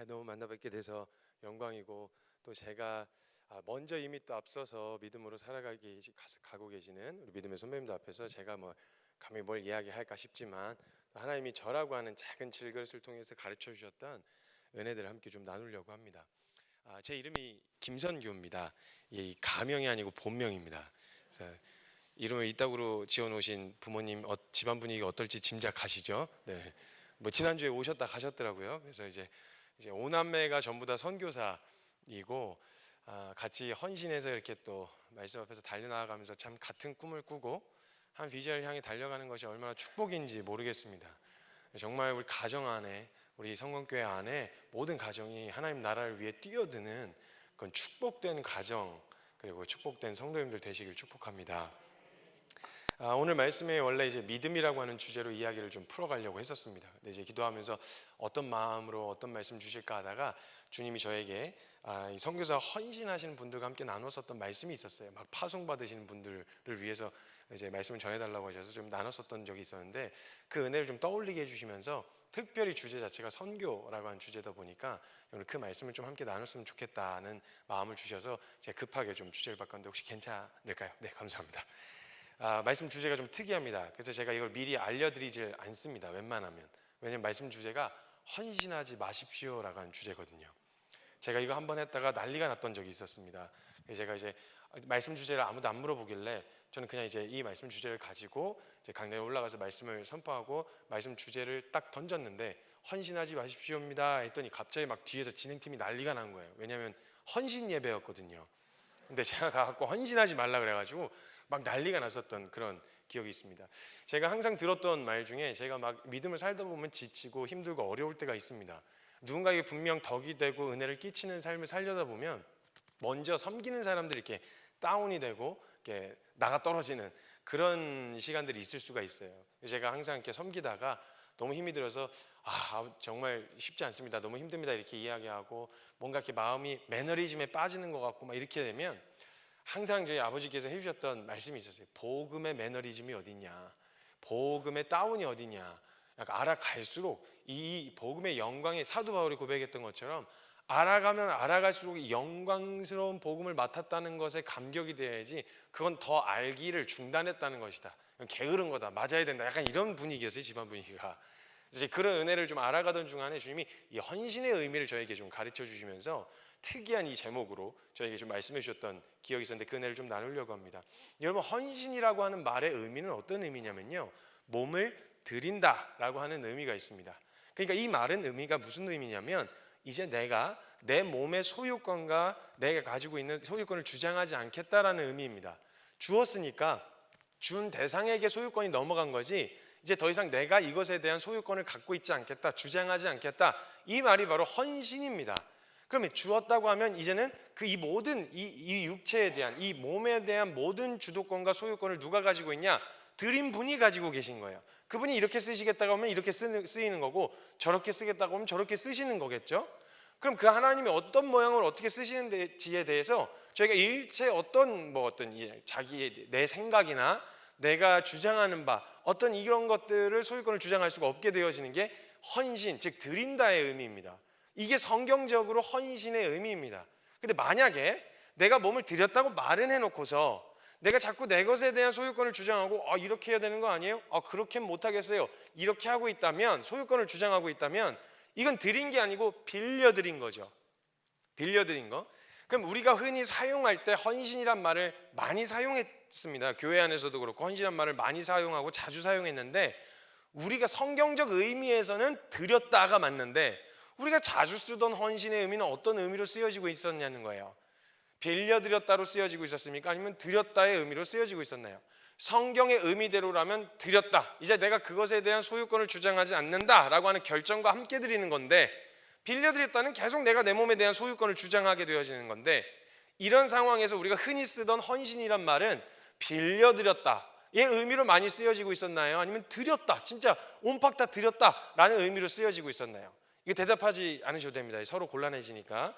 너무 만나뵙게 돼서 영광이고, 또 제가 먼저 이미 또 앞서서 믿음으로 가고 계시는 우리 믿음의 선배님들 앞에서 제가 감히 뭘 이야기할까 싶지만, 하나님이 저라고 하는 작은 질그릇을 통해서 가르쳐 주셨던 은혜들을 함께 좀 나누려고 합니다. 제 이름이 김선교입니다. 이 가명이 아니고 본명입니다. 그래서 이름을 이따구로 지어놓으신 부모님 집안 분위기가 어떨지 짐작하시죠? 네. 지난주에 오셨다 가셨더라고요. 그래서 이제 오남매가 전부 다 선교사이고, 같이 헌신해서 이렇게 또 말씀 앞에서 달려나가면서 참 같은 꿈을 꾸고 한 비전을 향해 달려가는 것이 얼마나 축복인지 모르겠습니다. 정말 우리 가정 안에, 우리 성공교회 안에 모든 가정이 하나님 나라를 위해 뛰어드는 그건 축복된 가정, 그리고 축복된 성도님들 되시길 축복합니다. 오늘 말씀에 원래 이제 믿음이라고 하는 주제로 이야기를 좀 풀어가려고 했었습니다. 근데 이제 기도하면서 어떤 마음으로 어떤 말씀 주실까 하다가 주님이 저에게 이 선교사 헌신하시는 분들과 함께 나눴었던 말씀이 있었어요. 막 파송 받으시는 분들을 위해서 이제 말씀을 전해달라고 하셔서 좀 나눴었던 적이 있었는데, 그 은혜를 좀 떠올리게 해주시면서 특별히 주제 자체가 선교라고 하는 주제다 보니까 오늘 그 말씀을 좀 함께 나눴으면 좋겠다는 마음을 주셔서 제가 급하게 좀 주제를 바꿨는데 혹시 괜찮을까요? 네, 감사합니다. 말씀 주제가 좀 특이합니다. 그래서 제가 이걸 미리 알려드리질 않습니다, 웬만하면. 왜냐면 말씀 주제가 헌신하지 마십시오라고 하는 주제거든요. 제가 이거 한번 했다가 난리가 났던 적이 있었습니다. 제가 이제 말씀 주제를 아무도 안 물어보길래 저는 그냥 이제 이 말씀 주제를 가지고 이제 강단에 올라가서 말씀을 선포하고 말씀 주제를 딱 던졌는데, 헌신하지 마십시오입니다 했더니 갑자기 막 뒤에서 진행팀이 난리가 난 거예요. 왜냐면 헌신 예배였거든요. 근데 제가 가갖고 헌신하지 말라 그래가지고 막 난리가 났었던 그런 기억이 있습니다. 제가 항상 들었던 말 중에, 제가 막 믿음을 살다 보면 지치고 힘들고 어려울 때가 있습니다. 누군가에게 분명 덕이 되고 은혜를 끼치는 삶을 살려다 보면 먼저 섬기는 사람들이 이렇게 다운이 되고 이렇게 나가 떨어지는 그런 시간들이 있을 수가 있어요. 제가 항상 이렇게 섬기다가 너무 힘이 들어서 정말 쉽지 않습니다, 너무 힘듭니다 이렇게 이야기하고, 뭔가 이렇게 마음이 매너리즘에 빠지는 것 같고 막 이렇게 되면 항상 저희 아버지께서 해주셨던 말씀이 있었어요. 복음의 매너리즘이 어디냐, 복음의 다운이 어디냐. 약간 알아갈수록 이 복음의 영광에, 사도 바울이 고백했던 것처럼 알아가면 알아갈수록 영광스러운 복음을 맡았다는 것에 감격이 되어야지, 그건 더 알기를 중단했다는 것이다, 게으른 거다, 맞아야 된다, 약간 이런 분위기였어요, 집안 분위기가. 이제 그런 은혜를 좀 알아가던 중간에 주님이 이 헌신의 의미를 저에게 좀 가르쳐 주시면서 특이한 이 제목으로 저에게 좀 말씀해 주셨던 기억이 있었는데, 그 은혜를 좀 나누려고 합니다. 여러분, 헌신이라고 하는 말의 의미는 어떤 의미냐면요, 몸을 드린다라고 하는 의미가 있습니다. 그러니까 이 말은 의미가 무슨 의미냐면, 이제 내가 내 몸의 소유권과 내가 가지고 있는 소유권을 주장하지 않겠다라는 의미입니다. 주었으니까 준 대상에게 소유권이 넘어간 거지, 이제 더 이상 내가 이것에 대한 소유권을 갖고 있지 않겠다, 주장하지 않겠다, 이 말이 바로 헌신입니다. 그러면 주었다고 하면 이제는 이 모든 이 육체에 대한, 이 몸에 대한 모든 주도권과 소유권을 누가 가지고 있냐? 드린 분이 가지고 계신 거예요. 그분이 이렇게 쓰시겠다고 하면 이렇게 쓰이는 거고, 저렇게 쓰겠다고 하면 저렇게 쓰시는 거겠죠. 그럼 그 하나님이 어떤 모양으로 어떻게 쓰시는지에 대해서 저희가 일체 어떤 자기의 내 생각이나 내가 주장하는 바, 어떤 이런 것들을 소유권을 주장할 수가 없게 되어지는 게 헌신, 즉 드린다의 의미입니다. 이게 성경적으로 헌신의 의미입니다. 근데 만약에 내가 몸을 드렸다고 말은 해놓고서 내가 자꾸 내 것에 대한 소유권을 주장하고 이렇게 해야 되는 거 아니에요? 그렇게는 못하겠어요, 이렇게 하고 있다면, 소유권을 주장하고 있다면 이건 드린 게 아니고 빌려드린 거죠. 빌려드린 거. 그럼 우리가 흔히 사용할 때 헌신이란 말을 많이 사용했습니다. 교회 안에서도 그렇고 헌신이란 말을 많이 사용하고 자주 사용했는데, 우리가 성경적 의미에서는 드렸다가 맞는데, 우리가 자주 쓰던 헌신의 의미는 어떤 의미로 쓰여지고 있었냐는 거예요. 빌려드렸다로 쓰여지고 있었습니까? 아니면 드렸다의 의미로 쓰여지고 있었나요? 성경의 의미대로라면 드렸다, 이제 내가 그것에 대한 소유권을 주장하지 않는다라고 하는 결정과 함께 드리는 건데, 빌려드렸다는 계속 내가 내 몸에 대한 소유권을 주장하게 되어지는 건데, 이런 상황에서 우리가 흔히 쓰던 헌신이란 말은 빌려드렸다의 의미로 많이 쓰여지고 있었나요? 아니면 드렸다, 진짜 온팍 다 드렸다라는 의미로 쓰여지고 있었나요? 이거 대답하지 않으셔도 됩니다. 서로 곤란해지니까.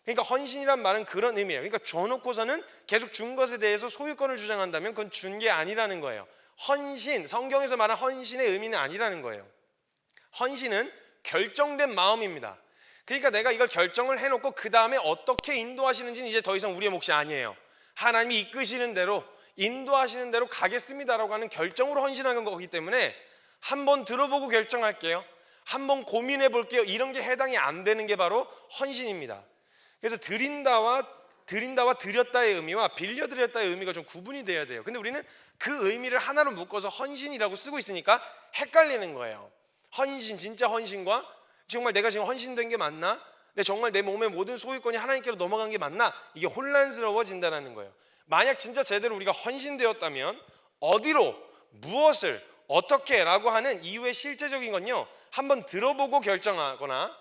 그러니까 헌신이란 말은 그런 의미예요. 그러니까 줘놓고서는 계속 준 것에 대해서 소유권을 주장한다면 그건 준 게 아니라는 거예요. 헌신, 성경에서 말한 헌신의 의미는 아니라는 거예요. 헌신은 결정된 마음입니다. 그러니까 내가 이걸 결정을 해놓고 그 다음에 어떻게 인도하시는지는 이제 더 이상 우리의 몫이 아니에요. 하나님이 이끄시는 대로, 인도하시는 대로 가겠습니다라고 하는 결정으로 헌신하는 거기 때문에 한번 들어보고 결정할게요, 한번 고민해 볼게요, 이런 게 해당이 안 되는 게 바로 헌신입니다. 그래서 드린다와 드렸다의 의미와 빌려드렸다의 의미가 좀 구분이 돼야 돼요. 근데 우리는 그 의미를 하나로 묶어서 헌신이라고 쓰고 있으니까 헷갈리는 거예요. 헌신, 진짜 헌신과 정말 내가 지금 헌신된 게 맞나? 정말 내 몸의 모든 소유권이 하나님께로 넘어간 게 맞나? 이게 혼란스러워진다는 거예요. 만약 진짜 제대로 우리가 헌신되었다면 어디로, 무엇을, 어떻게 라고 하는 이유의 실제적인 건요, 한번 들어보고 결정하거나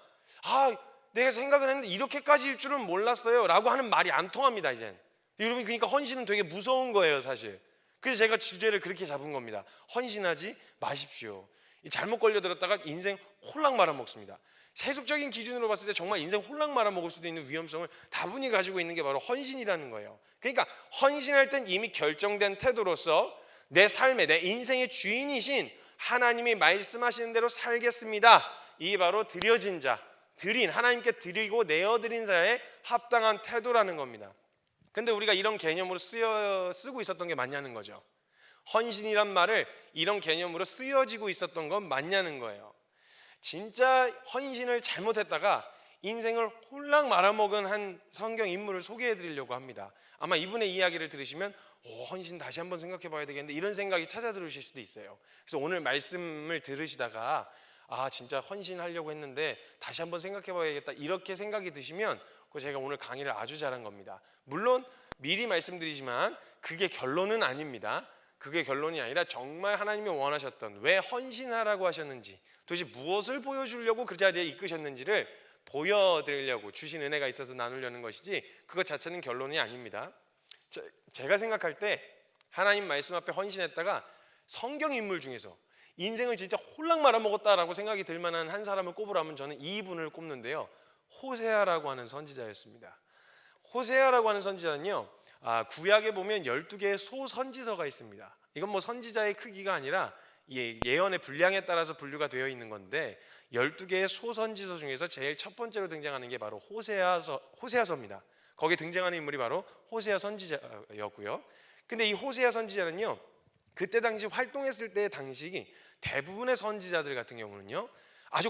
내가 생각을 했는데 이렇게까지일 줄은 몰랐어요 라고 하는 말이 안 통합니다. 이젠 여러분, 그러니까 헌신은 되게 무서운 거예요 사실. 그래서 제가 주제를 그렇게 잡은 겁니다. 헌신하지 마십시오. 잘못 걸려들었다가 인생 홀랑 말아먹습니다. 세속적인 기준으로 봤을 때 정말 인생 홀랑 말아먹을 수도 있는 위험성을 다분히 가지고 있는 게 바로 헌신이라는 거예요. 그러니까 헌신할 땐 이미 결정된 태도로서 내 삶의, 내 인생의 주인이신 하나님이 말씀하시는 대로 살겠습니다, 이게 바로 드려진 자, 드린, 하나님께 드리고 내어드린 자의 합당한 태도라는 겁니다. 근데 우리가 이런 개념으로 쓰고 있었던 게 맞냐는 거죠. 헌신이란 말을 이런 개념으로 쓰여지고 있었던 건 맞냐는 거예요. 진짜 헌신을 잘못했다가 인생을 홀랑 말아먹은 한 성경 인물을 소개해 드리려고 합니다. 아마 이분의 이야기를 들으시면 헌신 다시 한번 생각해 봐야 되겠는데 이런 생각이 찾아 들으실 수도 있어요. 그래서 오늘 말씀을 들으시다가 진짜 헌신하려고 했는데 다시 한번 생각해 봐야겠다, 이렇게 생각이 드시면 제가 오늘 강의를 아주 잘한 겁니다. 물론 미리 말씀드리지만 그게 결론은 아닙니다. 그게 결론이 아니라 정말 하나님이 원하셨던, 왜 헌신하라고 하셨는지, 도대체 무엇을 보여주려고 그 자리에 이끄셨는지를 보여드리려고 주신 은혜가 있어서 나누려는 것이지 그것 자체는 결론이 아닙니다. 제가 생각할 때 하나님 말씀 앞에 헌신했다가 성경 인물 중에서 인생을 진짜 홀랑 말아먹었다라고 생각이 들 만한 한 사람을 꼽으라면 저는 이분을 꼽는데요, 호세아라고 하는 선지자였습니다. 호세아라고 하는 선지자는요, 구약에 보면 12개의 소선지서가 있습니다. 이건 뭐 선지자의 크기가 아니라 예언의 분량에 따라서 분류가 되어 있는 건데 12개의 소선지서 중에서 제일 첫 번째로 등장하는 게 바로 호세아서입니다. 거기에 등장하는 인물이 바로 호세아 선지자였고요. 근데 이 호세아 선지자는요, 그때 당시 활동했을 때 당시 대부분의 선지자들 같은 경우는요 아주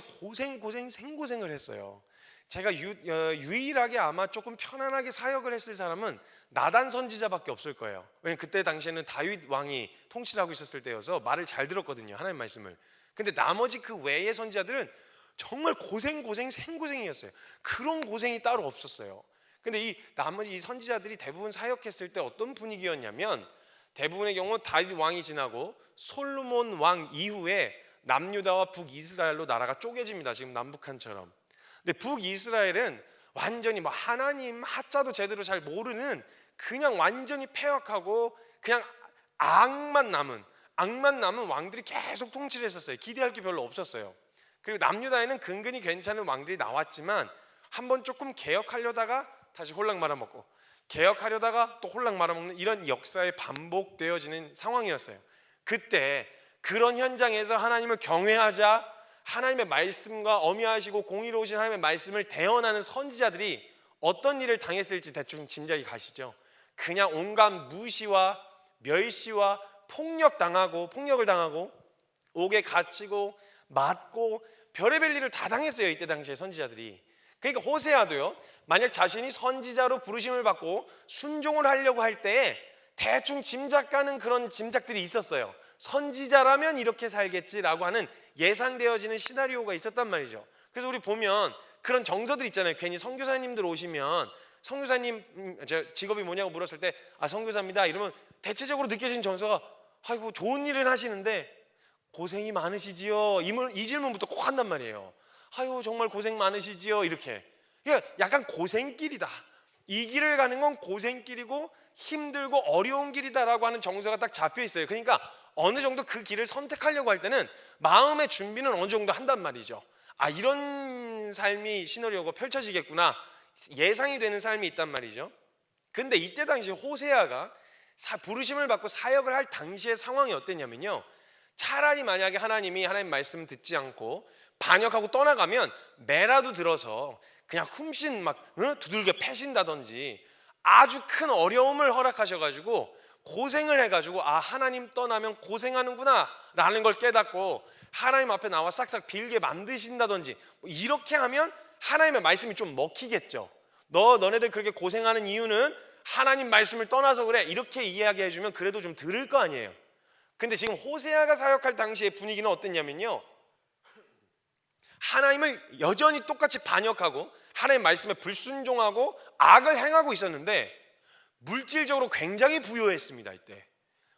생고생을 했어요. 제가 유일하게 아마 조금 편안하게 사역을 했을 사람은 나단 선지자밖에 없을 거예요. 왜냐면 그때 당시에는 다윗 왕이 통치를 하고 있었을 때여서 말을 잘 들었거든요, 하나님 말씀을. 근데 나머지 그 외의 선지자들은 정말 생고생이었어요. 그런 고생이 따로 없었어요. 근데 이 나머지 이 선지자들이 대부분 사역했을 때 어떤 분위기였냐면, 대부분의 경우 다윗 왕이 지나고 솔로몬 왕 이후에 남유다와 북이스라엘로 나라가 쪼개집니다. 지금 남북한처럼. 근데 북이스라엘은 완전히 하나님 하자도 제대로 잘 모르는, 그냥 완전히 폐역하고 그냥 악만 남은 왕들이 계속 통치를 했었어요. 기대할 게 별로 없었어요. 그리고 남유다에는 근근히 괜찮은 왕들이 나왔지만 한번 조금 개혁하려다가 다시 홀랑 말아먹고, 개혁하려다가 또 홀랑 말아먹는 이런 역사에 반복되어지는 상황이었어요. 그때 그런 현장에서 하나님을 경외하자, 하나님의 말씀과 어미하시고 공의로우신 하나님의 말씀을 대언하는 선지자들이 어떤 일을 당했을지 대충 짐작이 가시죠. 그냥 온갖 무시와 멸시와 폭력을 당하고 옥에 갇히고 맞고 별의별 일을 다 당했어요, 이때 당시에 선지자들이. 그러니까 호세아도요, 만약 자신이 선지자로 부르심을 받고 순종을 하려고 할 때에 대충 짐작가는 그런 짐작들이 있었어요. 선지자라면 이렇게 살겠지라고 하는 예상되어지는 시나리오가 있었단 말이죠. 그래서 우리 보면 그런 정서들 있잖아요. 괜히 선교사님들 오시면 선교사님 직업이 뭐냐고 물었을 때 선교사입니다 이러면 대체적으로 느껴지는 정서가 아이고 좋은 일을 하시는데 고생이 많으시지요, 이 질문부터 꼭 한단 말이에요. 아이고 정말 고생 많으시지요, 이렇게. 그러니까 약간 고생길이다, 이 길을 가는 건 고생길이고 힘들고 어려운 길이다라고 하는 정서가 딱 잡혀 있어요. 그러니까 어느 정도 그 길을 선택하려고 할 때는 마음의 준비는 어느 정도 한단 말이죠. 이런 삶이 시나리오가 펼쳐지겠구나, 예상이 되는 삶이 있단 말이죠. 근데 이때 당시 호세아가 부르심을 받고 사역을 할 당시의 상황이 어땠냐면요, 차라리 만약에 하나님 말씀 듣지 않고 반역하고 떠나가면 매라도 들어서 그냥 훔신 막 두들겨 패신다든지 아주 큰 어려움을 허락하셔가지고 고생을 해가지고 하나님 떠나면 고생하는구나 라는 걸 깨닫고 하나님 앞에 나와 싹싹 빌게 만드신다든지 이렇게 하면 하나님의 말씀이 좀 먹히겠죠. 너네들 그렇게 고생하는 이유는 하나님 말씀을 떠나서 그래, 이렇게 이야기해주면 그래도 좀 들을 거 아니에요. 근데 지금 호세아가 사역할 당시의 분위기는 어땠냐면요, 하나님을 여전히 똑같이 반역하고 하나님 말씀에 불순종하고 악을 행하고 있었는데 물질적으로 굉장히 부유했습니다. 이때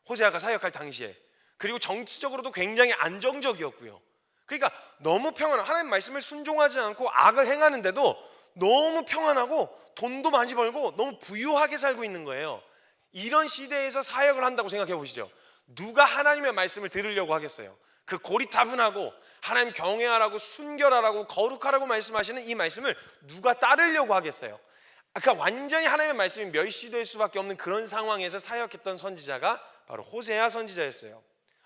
호세아가 사역할 당시에. 그리고 정치적으로도 굉장히 안정적이었고요. 그러니까 너무 평안한, 하나님 말씀을 순종하지 않고 악을 행하는데도 너무 평안하고 돈도 많이 벌고 너무 부유하게 살고 있는 거예요. 이런 시대에서 사역을 한다고 생각해 보시죠. 누가 하나님의 말씀을 들으려고 하겠어요? 그 고리타분하고 하나님 경외하라고 순결하라고 거룩하라고 말씀하시는 이 말씀을 누가 따르려고 하겠어요? 그러니까 완전히 하나님의 말씀이 멸시될 수밖에 없는 그런 상황에서 사역했던 선지자가 바로 호세아 선지자였어요.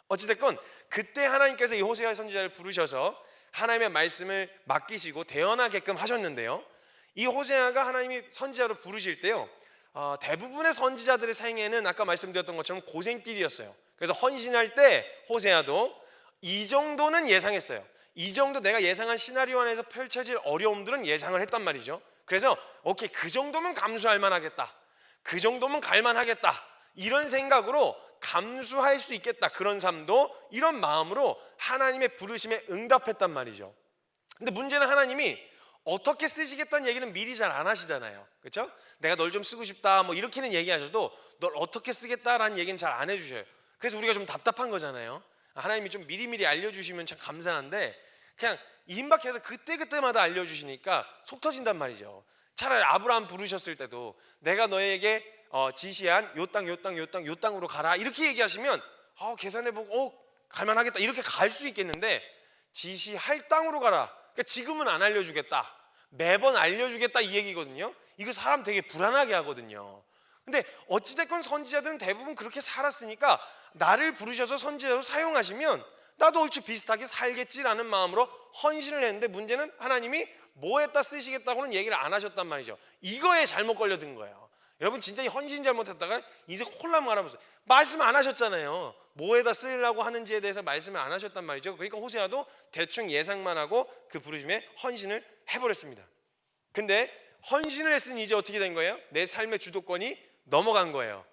어찌됐건 그때 하나님께서 이 호세아 선지자를 부르셔서 하나님의 말씀을 맡기시고 대언하게끔 하셨는데요, 이 호세아가 하나님이 선지자로 부르실 때요, 대부분의 선지자들의 생애는 아까 말씀드렸던 것처럼 고생길이었어요. 그래서 헌신할 때 호세아도 이 정도는 예상했어요. 이 정도 내가 예상한 시나리오 안에서 펼쳐질 어려움들은 예상을 했단 말이죠. 그래서 오케이, 그 정도면 감수할 만하겠다, 그 정도면 갈만하겠다, 이런 생각으로 감수할 수 있겠다, 그런 삶도 이런 마음으로 하나님의 부르심에 응답했단 말이죠. 근데 문제는 하나님이 어떻게 쓰시겠다는 얘기는 미리 잘 안 하시잖아요. 그렇죠? 내가 널 좀 쓰고 싶다 뭐 이렇게는 얘기하셔도 널 어떻게 쓰겠다라는 얘기는 잘 안 해주셔요. 그래서 우리가 좀 답답한 거잖아요. 하나님이 좀 미리미리 알려주시면 참 감사한데 그냥 임박해서 그때그때마다 알려주시니까 속 터진단 말이죠. 차라리 아브라함 부르셨을 때도 내가 너에게 지시한 요 땅, 요 땅, 요 땅, 요 땅으로 가라 이렇게 얘기하시면 계산해보고 갈만하겠다 이렇게 갈 수 있겠는데, 지시할 땅으로 가라, 그러니까 지금은 안 알려주겠다, 매번 알려주겠다 이 얘기거든요. 이거 사람 되게 불안하게 하거든요. 근데 어찌됐건 선지자들은 대부분 그렇게 살았으니까 나를 부르셔서 선지자로 사용하시면 나도 얼추 비슷하게 살겠지라는 마음으로 헌신을 했는데, 문제는 하나님이 뭐에다 쓰시겠다고는 얘기를 안 하셨단 말이죠. 이거에 잘못 걸려든 거예요. 여러분 진짜 헌신 잘못했다가 인생 홀라 말하면서 말씀 안 하셨잖아요. 뭐에다 쓰려고 하는지에 대해서 말씀을 안 하셨단 말이죠. 그러니까 호세아도 대충 예상만 하고 그 부르심에 헌신을 해버렸습니다. 근데 헌신을 했으니 이제 어떻게 된 거예요? 내 삶의 주도권이 넘어간 거예요.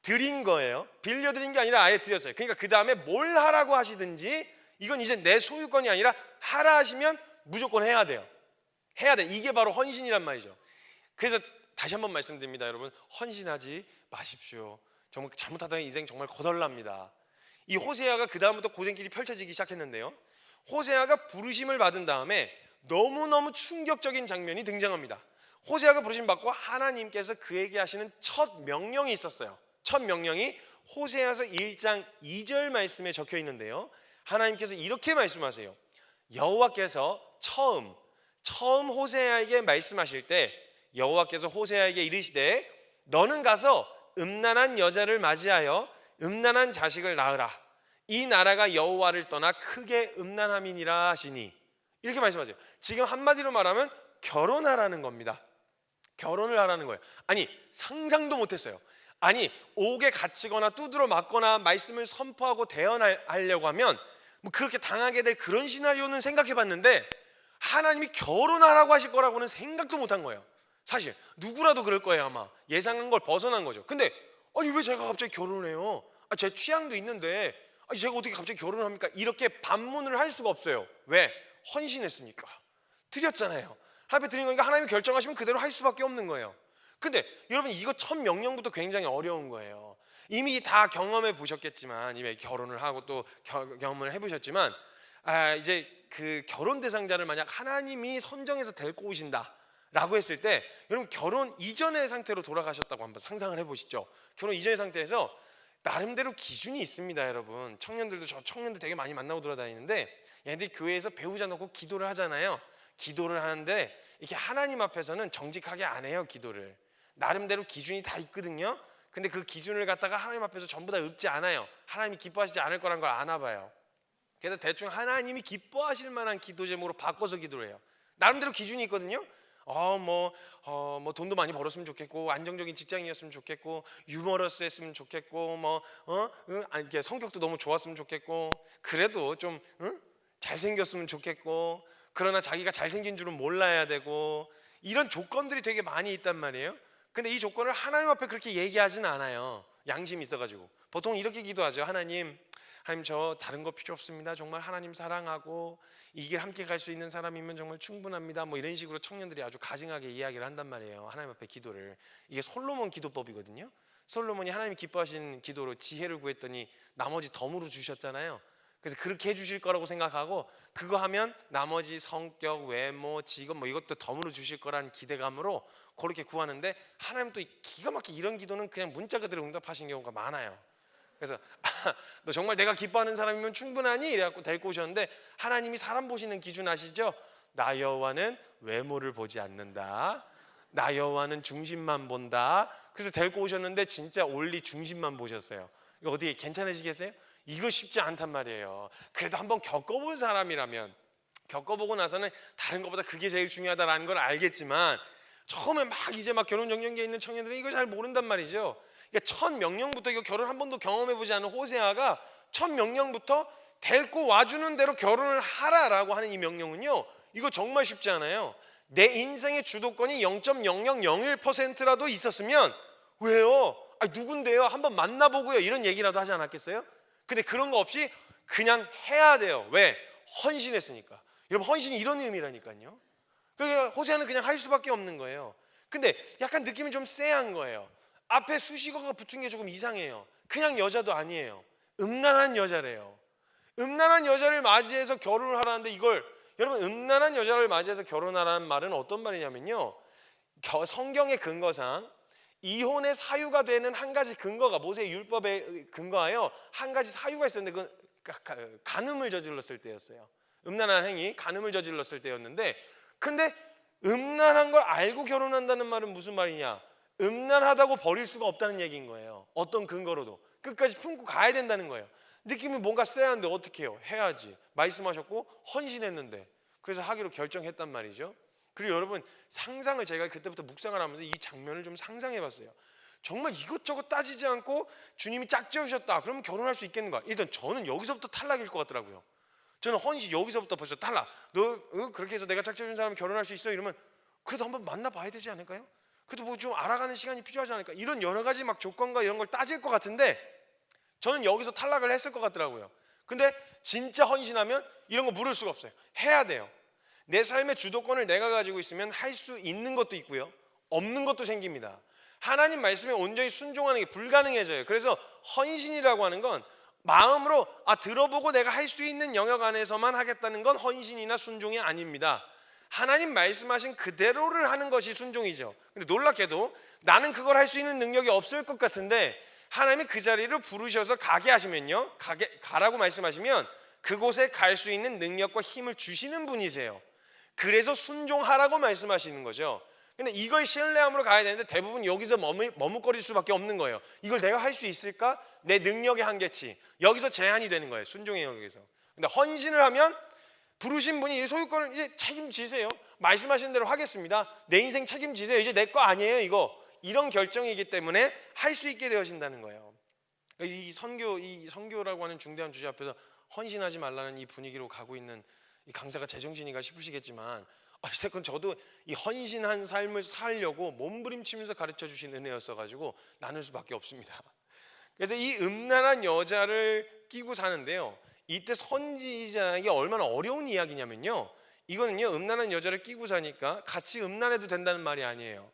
드린 거예요. 빌려드린 게 아니라 아예 드렸어요. 그러니까 그 다음에 뭘 하라고 하시든지 이건 이제 내 소유권이 아니라 하라 하시면 무조건 해야 돼요. 해야 돼. 이게 바로 헌신이란 말이죠. 그래서 다시 한번 말씀드립니다, 여러분. 헌신하지 마십시오. 정말 잘못하다가 인생 정말 거덜납니다. 이 호세아가 그 다음부터 고생길이 펼쳐지기 시작했는데요, 호세아가 부르심을 받은 다음에 너무너무 충격적인 장면이 등장합니다. 호세아가 부르심 받고 하나님께서 그에게 하시는 첫 명령이 있었어요. 첫 명령이 호세아서 1장 2절 말씀에 적혀 있는데요, 하나님께서 이렇게 말씀하세요. 여호와께서 처음 호세아에게 말씀하실 때 여호와께서 호세아에게 이르시되 너는 가서 음란한 여자를 맞이하여 음란한 자식을 낳으라. 이 나라가 여호와를 떠나 크게 음란함이니라 하시니, 이렇게 말씀하세요. 지금 한마디로 말하면 결혼하라는 겁니다. 결혼을 하라는 거예요. 아니 상상도 못했어요. 아니 옥에 갇히거나 두드러 맞거나 말씀을 선포하고 대언하려고 하면 뭐 그렇게 당하게 될 그런 시나리오는 생각해봤는데 하나님이 결혼하라고 하실 거라고는 생각도 못한 거예요. 사실 누구라도 그럴 거예요. 아마 예상한 걸 벗어난 거죠. 근데 아니 왜 제가 갑자기 결혼을 해요? 제 취향도 있는데 제가 어떻게 갑자기 결혼을 합니까? 이렇게 반문을 할 수가 없어요. 왜? 헌신했으니까. 드렸잖아요. 하나님께 드린 거니까 하나님이 결정하시면 그대로 할 수밖에 없는 거예요. 근데 여러분 이거 첫 명령부터 굉장히 어려운 거예요. 이미 다 경험해 보셨겠지만, 이미 결혼을 하고 또 경험을 해보셨지만, 이제 그 결혼 대상자를 만약 하나님이 선정해서 데리고 오신다 라고 했을 때, 여러분 결혼 이전의 상태로 돌아가셨다고 한번 상상을 해보시죠. 결혼 이전의 상태에서 나름대로 기준이 있습니다. 여러분 청년들도, 저 청년들 되게 많이 만나고 돌아다니는데 얘네들이 교회에서 배우자 놓고 기도를 하잖아요. 기도를 하는데 이렇게 하나님 앞에서는 정직하게 안 해요. 기도를 나름대로 기준이 다 있거든요. 근데 그 기준을 갖다가 하나님 앞에서 전부 다 읊지 않아요. 하나님이 기뻐하시지 않을 거란 걸 아나 봐요. 그래서 대충 하나님이 기뻐하실 만한 기도 제목으로 바꿔서 기도를 해요. 나름대로 기준이 있거든요. 뭐 돈도 많이 벌었으면 좋겠고, 안정적인 직장이었으면 좋겠고, 유머러스했으면 좋겠고, 이렇게 성격도 너무 좋았으면 좋겠고, 그래도 좀 잘생겼으면 좋겠고, 그러나 자기가 잘생긴 줄은 몰라야 되고, 이런 조건들이 되게 많이 있단 말이에요. 근데 이 조건을 하나님 앞에 그렇게 얘기하진 않아요. 양심이 있어가지고 보통 이렇게 기도하죠. 하나님 저 다른 거 필요 없습니다. 정말 하나님 사랑하고 이 길 함께 갈 수 있는 사람이면 정말 충분합니다. 뭐 이런 식으로 청년들이 아주 가증하게 이야기를 한단 말이에요. 하나님 앞에 기도를. 이게 솔로몬 기도법이거든요. 솔로몬이 하나님이 기뻐하시는 기도로 지혜를 구했더니 나머지 덤으로 주셨잖아요. 그래서 그렇게 해주실 거라고 생각하고, 그거 하면 나머지 성격, 외모, 직업 뭐 이것도 덤으로 주실 거란 기대감으로 그렇게 구하는데, 하나님 또 기가 막히게 이런 기도는 그냥 문자 그대로 응답하신 경우가 많아요. 그래서 너 정말 내가 기뻐하는 사람이면 충분하니? 이래갖고 데리고 오셨는데, 하나님이 사람 보시는 기준 아시죠? 나 여호와는 외모를 보지 않는다. 나 여호와는 중심만 본다. 그래서 데리고 오셨는데 진짜 올리 중심만 보셨어요. 이거 어떻게 괜찮으시겠어요? 이거 쉽지 않단 말이에요. 그래도 한번 겪어본 사람이라면, 겪어보고 나서는 다른 것보다 그게 제일 중요하다라는 걸 알겠지만, 처음에 이제 결혼 정년기에 있는 청년들은 이거 잘 모른단 말이죠. 그러니까 첫 명령부터, 이거 결혼 한 번도 경험해보지 않은 호세아가 첫 명령부터 데리고 와주는 대로 결혼을 하라라고 하는 이 명령은요, 이거 정말 쉽지 않아요. 내 인생의 주도권이 0.0001%라도 있었으면, 왜요? 누군데요? 한번 만나보고요, 이런 얘기라도 하지 않았겠어요? 근데 그런 거 없이 그냥 해야 돼요. 왜? 헌신했으니까. 여러분, 헌신이 이런 의미라니까요. 그러니까 호세아는 그냥 할 수밖에 없는 거예요. 근데 약간 느낌이 좀 쎄한 거예요. 앞에 수식어가 붙은 게 조금 이상해요. 그냥 여자도 아니에요. 음란한 여자래요. 음란한 여자를 맞이해서 결혼을 하라는데, 이걸 여러분, 음란한 여자를 맞이해서 결혼하라는 말은 어떤 말이냐면요, 성경의 근거상 이혼의 사유가 되는 한 가지 근거가, 모세의 율법에 근거하여 한 가지 사유가 있었는데, 그건 간음을 저질렀을 때였어요. 음란한 행위, 간음을 저질렀을 때였는데, 근데 음란한 걸 알고 결혼한다는 말은 무슨 말이냐? 음란하다고 버릴 수가 없다는 얘기인 거예요. 어떤 근거로도 끝까지 품고 가야 된다는 거예요. 느낌이 뭔가 쎄한데 어떻게 해요? 해야지. 말씀하셨고 헌신했는데, 그래서 하기로 결정했단 말이죠. 그리고 여러분, 상상을, 제가 그때부터 묵상을 하면서 이 장면을 좀 상상해 봤어요. 정말 이것저것 따지지 않고 주님이 짝지어주셨다, 그러면 결혼할 수 있겠는가? 일단 저는 여기서부터 탈락일 것 같더라고요. 저는 헌신 여기서부터 벌써 탈락. 너 그렇게 해서 내가 짝지어준 사람이 결혼할 수 있어? 이러면 그래도 한번 만나봐야 되지 않을까요? 그래도 뭐 좀 알아가는 시간이 필요하지 않을까? 이런 여러 가지 조건과 이런 걸 따질 것 같은데, 저는 여기서 탈락을 했을 것 같더라고요. 근데 진짜 헌신하면 이런 거 물을 수가 없어요. 해야 돼요. 내 삶의 주도권을 내가 가지고 있으면 할 수 있는 것도 있고요, 없는 것도 생깁니다. 하나님 말씀에 온전히 순종하는 게 불가능해져요. 그래서 헌신이라고 하는 건 마음으로 들어보고 내가 할 수 있는 영역 안에서만 하겠다는 건 헌신이나 순종이 아닙니다. 하나님 말씀하신 그대로를 하는 것이 순종이죠. 근데 놀랍게도 나는 그걸 할 수 있는 능력이 없을 것 같은데, 하나님이 그 자리를 부르셔서 가게 하시면요, 가라고 말씀하시면 그곳에 갈 수 있는 능력과 힘을 주시는 분이세요. 그래서 순종하라고 말씀하시는 거죠. 근데 이걸 신뢰함으로 가야 되는데, 대부분 여기서 머뭇거릴 수밖에 없는 거예요. 이걸 내가 할 수 있을까? 내 능력의 한계치, 여기서 제한이 되는 거예요. 순종의 영역에서. 근데 헌신을 하면 부르신 분이 이 소유권을 이제 책임지세요. 말씀하신 대로 하겠습니다. 내 인생 책임지세요. 이제 내 거 아니에요, 이거. 이런 결정이기 때문에 할 수 있게 되어진다는 거예요. 이 선교라고 하는 중대한 주제 앞에서 헌신하지 말라는 이 분위기로 가고 있는 이 강사가 제정신인가 싶으시겠지만, 어쨌든 저도 이 헌신한 삶을 살려고 몸부림치면서 가르쳐 주신 은혜였어가지고 나눌 수밖에 없습니다. 그래서 이 음란한 여자를 끼고 사는데요, 이때 선지자에게 얼마나 어려운 이야기냐면요, 이거는요, 음란한 여자를 끼고 사니까 같이 음란해도 된다는 말이 아니에요.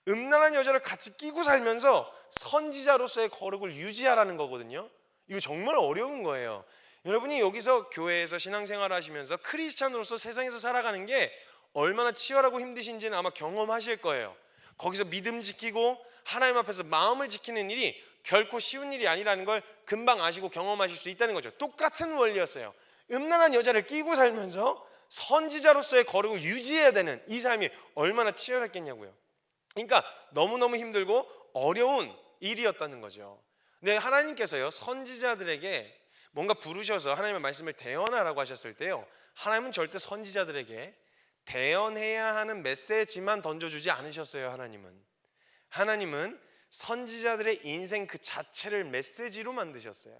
음란한 여자를 같이 끼고 살면서 선지자로서의 거룩을 유지하라는 거거든요. 이거 정말 어려운 거예요. 여러분이 여기서 교회에서 신앙생활 하시면서 크리스찬으로서 세상에서 살아가는 게 얼마나 치열하고 힘드신지는 아마 경험하실 거예요. 거기서 믿음 지키고 하나님 앞에서 마음을 지키는 일이 결코 쉬운 일이 아니라는 걸 금방 아시고 경험하실 수 있다는 거죠. 똑같은 원리였어요. 음란한 여자를 끼고 살면서 선지자로서의 거룩을 유지해야 되는 이 삶이 얼마나 치열했겠냐고요. 그러니까 너무너무 힘들고 어려운 일이었다는 거죠. 근데 하나님께서요, 선지자들에게 뭔가 부르셔서 하나님의 말씀을 대언하라고 하셨을 때요, 하나님은 절대 선지자들에게 대언해야 하는 메시지만 던져주지 않으셨어요. 하나님은 선지자들의 인생 그 자체를 메시지로 만드셨어요.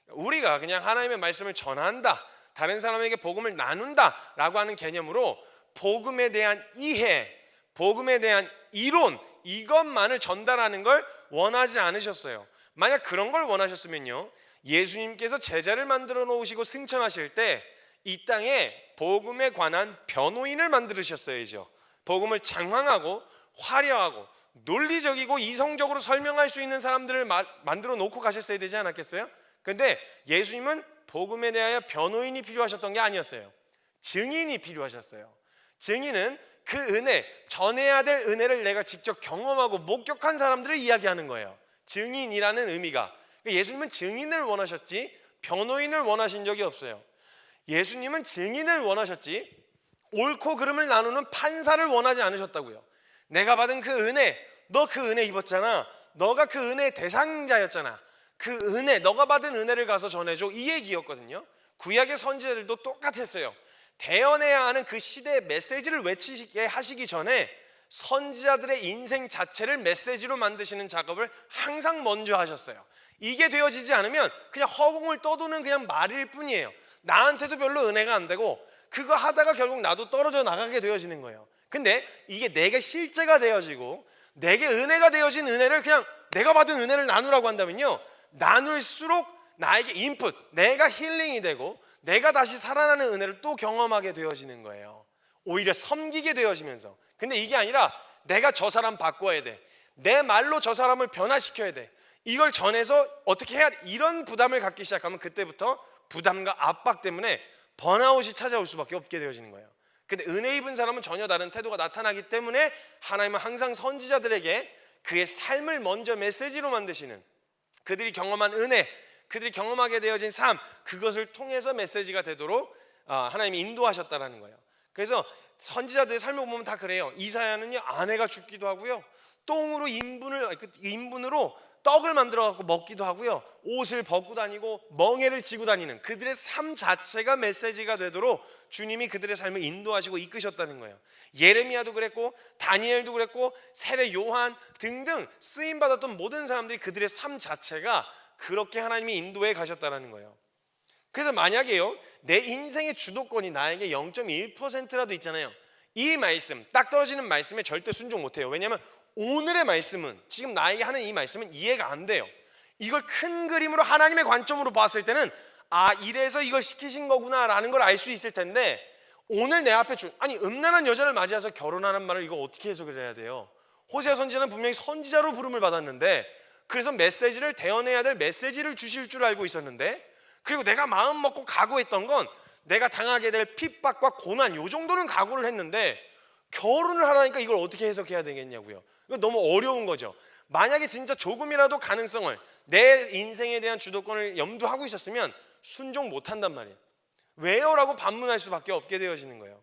우리가 그냥 하나님의 말씀을 전한다, 다른 사람에게 복음을 나눈다 라고 하는 개념으로 복음에 대한 이해, 복음에 대한 이론, 이것만을 전달하는 걸 원하지 않으셨어요. 만약 그런 걸 원하셨으면요, 예수님께서 제자를 만들어 놓으시고 승천하실 때 이 땅에 복음에 관한 변호인을 만들으셨어야죠. 복음을 장황하고 화려하고 논리적이고 이성적으로 설명할 수 있는 사람들을 만들어 놓고 가셨어야 되지 않았겠어요? 근데 예수님은 복음에 대하여 변호인이 필요하셨던 게 아니었어요. 증인이 필요하셨어요. 증인은 그 은혜, 전해야 될 은혜를 내가 직접 경험하고 목격한 사람들을 이야기하는 거예요. 증인이라는 의미가. 예수님은 증인을 원하셨지 변호인을 원하신 적이 없어요. 예수님은 증인을 원하셨지 옳고 그름을 나누는 판사를 원하지 않으셨다고요. 내가 받은 그 은혜, 너 그 은혜 입었잖아, 너가 그 은혜의 대상자였잖아, 그 은혜, 너가 받은 은혜를 가서 전해줘, 이 얘기였거든요. 구약의 선지자들도 똑같았어요. 대언해야 하는 그 시대의 메시지를 외치게 하시기 전에 선지자들의 인생 자체를 메시지로 만드시는 작업을 항상 먼저 하셨어요. 이게 되어지지 않으면 그냥 허공을 떠도는 그냥 말일 뿐이에요. 나한테도 별로 은혜가 안 되고 그거 하다가 결국 나도 떨어져 나가게 되어지는 거예요. 근데 이게 내게 실제가 되어지고 내게 은혜가 되어진 은혜를 그냥 내가 받은 은혜를 나누라고 한다면요, 나눌수록 나에게 인풋, 내가 힐링이 되고 내가 다시 살아나는 은혜를 또 경험하게 되어지는 거예요. 오히려 섬기게 되어지면서. 근데 이게 아니라 내가 저 사람 바꿔야 돼, 내 말로 저 사람을 변화시켜야 돼, 이걸 전해서 어떻게 해야 돼, 이런 부담을 갖기 시작하면 그때부터 부담과 압박 때문에 번아웃이 찾아올 수밖에 없게 되어지는 거예요. 근데 은혜 입은 사람은 전혀 다른 태도가 나타나기 때문에 하나님은 항상 선지자들에게 그의 삶을 먼저 메시지로 만드시는, 그들이 경험한 은혜, 그들이 경험하게 되어진 삶, 그것을 통해서 메시지가 되도록 하나님이 인도하셨다라는 거예요. 그래서 선지자들의 삶을 보면 다 그래요. 이사야는요, 아내가 죽기도 하고요, 똥으로 인분으로 떡을 만들어 갖고 먹기도 하고요, 옷을 벗고 다니고 멍에를 지고 다니는 그들의 삶 자체가 메시지가 되도록 주님이 그들의 삶을 인도하시고 이끄셨다는 거예요. 예레미야도 그랬고 다니엘도 그랬고 세례 요한 등등 쓰임 받았던 모든 사람들이 그들의 삶 자체가 그렇게 하나님이 인도해 가셨다는 거예요. 그래서 만약에요, 내 인생의 주도권이 나에게 0.1%라도 있잖아요, 이 말씀, 딱 떨어지는 말씀에 절대 순종 못해요. 왜냐하면 오늘의 말씀은, 지금 나에게 하는 이 말씀은 이해가 안 돼요. 이걸 큰 그림으로 하나님의 관점으로 봤을 때는 이래서 이걸 시키신 거구나 라는 걸 알 수 있을 텐데, 오늘 내 앞에 음란한 여자를 맞이해서 결혼하는 말을 이거 어떻게 해석을 해야 돼요? 호세아 선지자는 분명히 선지자로 부름을 받았는데, 그래서 메시지를 대언해야 될 메시지를 주실 줄 알고 있었는데, 그리고 내가 마음 먹고 각오했던 건 내가 당하게 될 핍박과 고난, 요 정도는 각오를 했는데 결혼을 하라니까 이걸 어떻게 해석해야 되겠냐고요. 이거 너무 어려운 거죠. 만약에 진짜 조금이라도 가능성을, 내 인생에 대한 주도권을 염두하고 있었으면 순종 못한단 말이에요. 왜요? 라고 반문할 수밖에 없게 되어지는 거예요.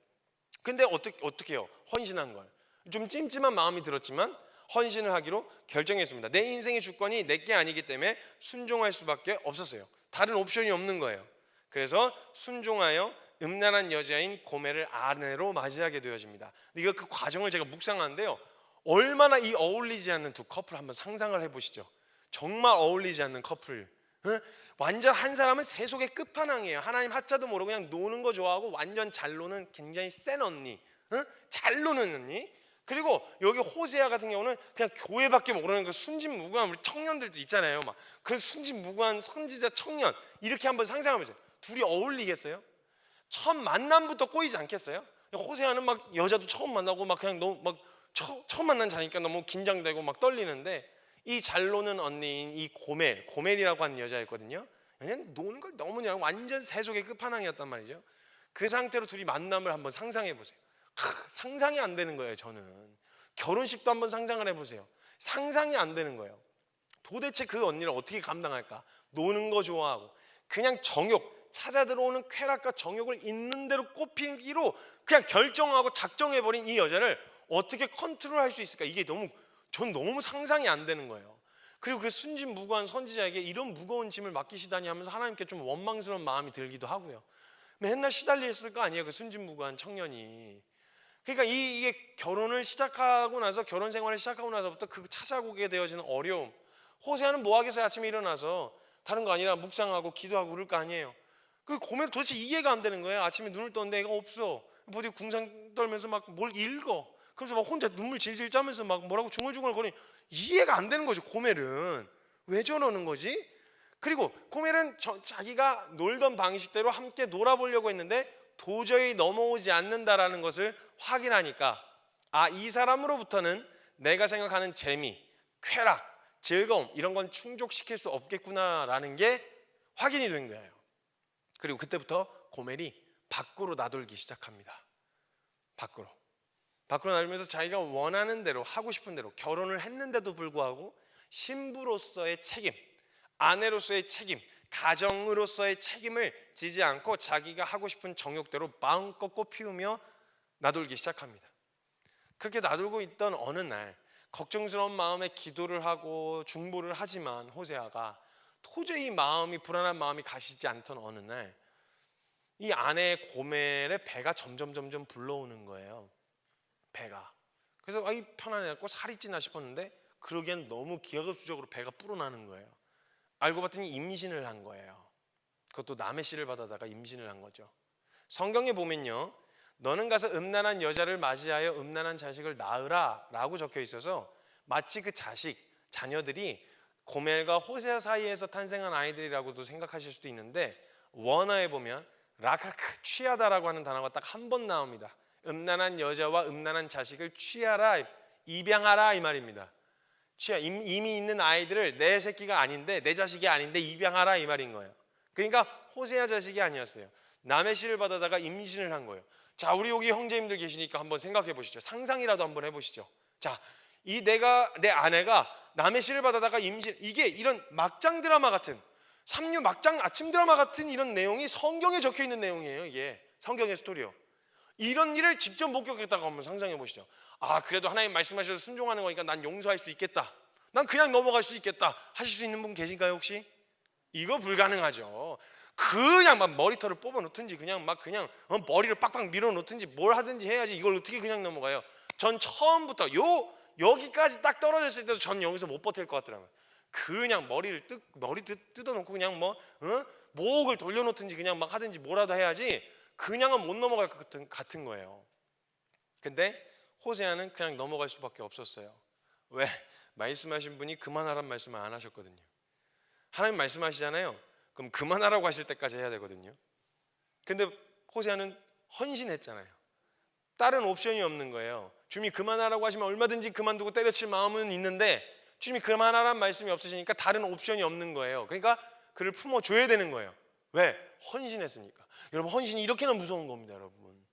근데 어떻게 해요? 헌신한 걸. 좀 찜찜한 마음이 들었지만 헌신을 하기로 결정했습니다. 내 인생의 주권이 내게 아니기 때문에 순종할 수밖에 없었어요. 다른 옵션이 없는 거예요. 그래서 순종하여 음란한 여자인 고멜을 아내로 맞이하게 되어집니다. 이거 그 과정을 제가 묵상하는데요, 얼마나 이 어울리지 않는 두 커플 한번 상상을 해보시죠. 정말 어울리지 않는 커플. 완전 한 사람은 세속의 끝판왕이에요. 하나님 하자도 모르고 그냥 노는 거 좋아하고 완전 잘 노는 굉장히 센 언니, 잘 노는 언니. 그리고 여기 호세아 같은 경우는 그냥 교회밖에 모르는 그 순진무구한 우리 청년들도 있잖아요. 막 그 순진무구한 선지자 청년, 이렇게 한번 상상해보세요. 둘이 어울리겠어요? 첫 만남부터 꼬이지 않겠어요? 호세아는 막 여자도 처음 만나고 막 그냥 너무 막 처음 만난 자니까 너무 긴장되고 막 떨리는데, 이 잘 노는 언니인 이 고멜이라고 하는 여자였거든요. 그냥 노는 걸 너무 그냥 완전 세속의 끝판왕이었단 말이죠. 그 상태로 둘이 만남을 한번 상상해 보세요. 상상이 안 되는 거예요. 저는 결혼식도 한번 상상을 해보세요. 상상이 안 되는 거예요. 도대체 그 언니를 어떻게 감당할까? 노는 거 좋아하고 그냥 정욕, 찾아 들어오는 쾌락과 정욕을 있는 대로 꼽히기로 그냥 결정하고 작정해버린 이 여자를 어떻게 컨트롤할 수 있을까? 이게 전 너무 상상이 안 되는 거예요. 그리고 그 순진무구한 선지자에게 이런 무거운 짐을 맡기시다니 하면서 하나님께 좀 원망스러운 마음이 들기도 하고요. 맨날 시달려 있을 거 아니에요, 그 순진무구한 청년이. 그러니까 이게 결혼을 시작하고 나서, 결혼 생활을 시작하고 나서부터 그 찾아오게 되어지는 어려움. 호세아는 뭐 하겠어요? 아침에 일어나서 다른 거 아니라 묵상하고 기도하고 그럴 거 아니에요. 그 고멜 도대체 이해가 안 되는 거예요. 아침에 눈을 떴는데 애가 없어. 어디 궁상 떨면서 막 뭘 읽어. 그래서 막 혼자 눈물 질질 짜면서 막 뭐라고 중얼중얼거리니 이해가 안 되는 거죠. 고멜은 왜 저러는 거지? 그리고 고멜은 자기가 놀던 방식대로 함께 놀아보려고 했는데 도저히 넘어오지 않는다라는 것을 확인하니까, 아, 이 사람으로부터는 내가 생각하는 재미, 쾌락, 즐거움 이런 건 충족시킬 수 없겠구나라는 게 확인이 된 거예요. 그리고 그때부터 고멜이 밖으로 나돌기 시작합니다. 밖으로 나돌면서 자기가 원하는 대로, 하고 싶은 대로 결혼을 했는데도 불구하고 신부로서의 책임, 아내로서의 책임, 가정으로서의 책임을 지지 않고 자기가 하고 싶은 정욕대로 마음껏 꽃피우며 나돌기 시작합니다. 그렇게 나돌고 있던 어느 날, 걱정스러운 마음에 기도를 하고 중보를 하지만 호세아가 도저히 불안한 마음이 가시지 않던 어느 날, 이 아내 고멜의 배가 점점 불러오는 거예요. 배가. 그래서 이 편안해갖고 살이 찌나 싶었는데 그러기엔 너무 기하급수적으로 배가 불어나는 거예요. 알고 봤더니 임신을 한 거예요. 그것도 남의 씨를 받아다가 임신을 한 거죠. 성경에 보면요, 너는 가서 음란한 여자를 맞이하여 음란한 자식을 낳으라 라고 적혀 있어서 마치 그 자녀들이 고멜과 호세아 사이에서 탄생한 아이들이라고도 생각하실 수도 있는데, 원어에 보면 라카크, 취하다라고 하는 단어가 딱 한 번 나옵니다. 음란한 여자와 음란한 자식을 취하라, 입양하라 이 말입니다. 이미 있는 아이들을 내 새끼가 아닌데, 내 자식이 아닌데 입양하라 이 말인 거예요. 그러니까 호세아 자식이 아니었어요. 남의 씨를 받아다가 임신을 한 거예요. 자, 우리 여기 형제님들 계시니까 한번 생각해 보시죠. 상상이라도 한번 해보시죠. 자, 내 아내가 남의 씨를 받아다가 임신, 이게 이런 막장 드라마 같은, 삼류 막장 아침 드라마 같은 이런 내용이 성경에 적혀 있는 내용이에요. 이게 성경의 스토리요. 이런 일을 직접 목격했다고 한번 상상해 보시죠. 아, 그래도 하나님 말씀하셔서 순종하는 거니까 난 용서할 수 있겠다, 난 그냥 넘어갈 수 있겠다 하실 수 있는 분 계신가요 혹시? 이거 불가능하죠. 그냥 막 머리털을 뽑아 놓든지 그냥 머리를 빡빡 밀어 놓든지 뭘 하든지 해야지 이걸 어떻게 그냥 넘어가요. 전 처음부터 여기까지 딱 떨어졌을 때도 전 여기서 못 버틸 것 같더라고요. 그냥 머리 뜯어놓고 그냥 목을 돌려놓든지 그냥 막 하든지 뭐라도 해야지 그냥은 못 넘어갈 것 같은 거예요. 근데 호세아는 그냥 넘어갈 수밖에 없었어요. 왜? 말씀하신 분이 그만하란 말씀을 안 하셨거든요. 하나님 말씀하시잖아요. 그럼 그만하라고 하실 때까지 해야 되거든요. 근데 호세아는 헌신했잖아요. 다른 옵션이 없는 거예요. 주님이 그만하라고 하시면 얼마든지 그만두고 때려칠 마음은 있는데 주님이 그만하라는 말씀이 없으시니까 다른 옵션이 없는 거예요. 그러니까 그를 품어줘야 되는 거예요. 왜? 헌신했으니까. 여러분, 헌신이 이렇게나 무서운 겁니다. 여러분,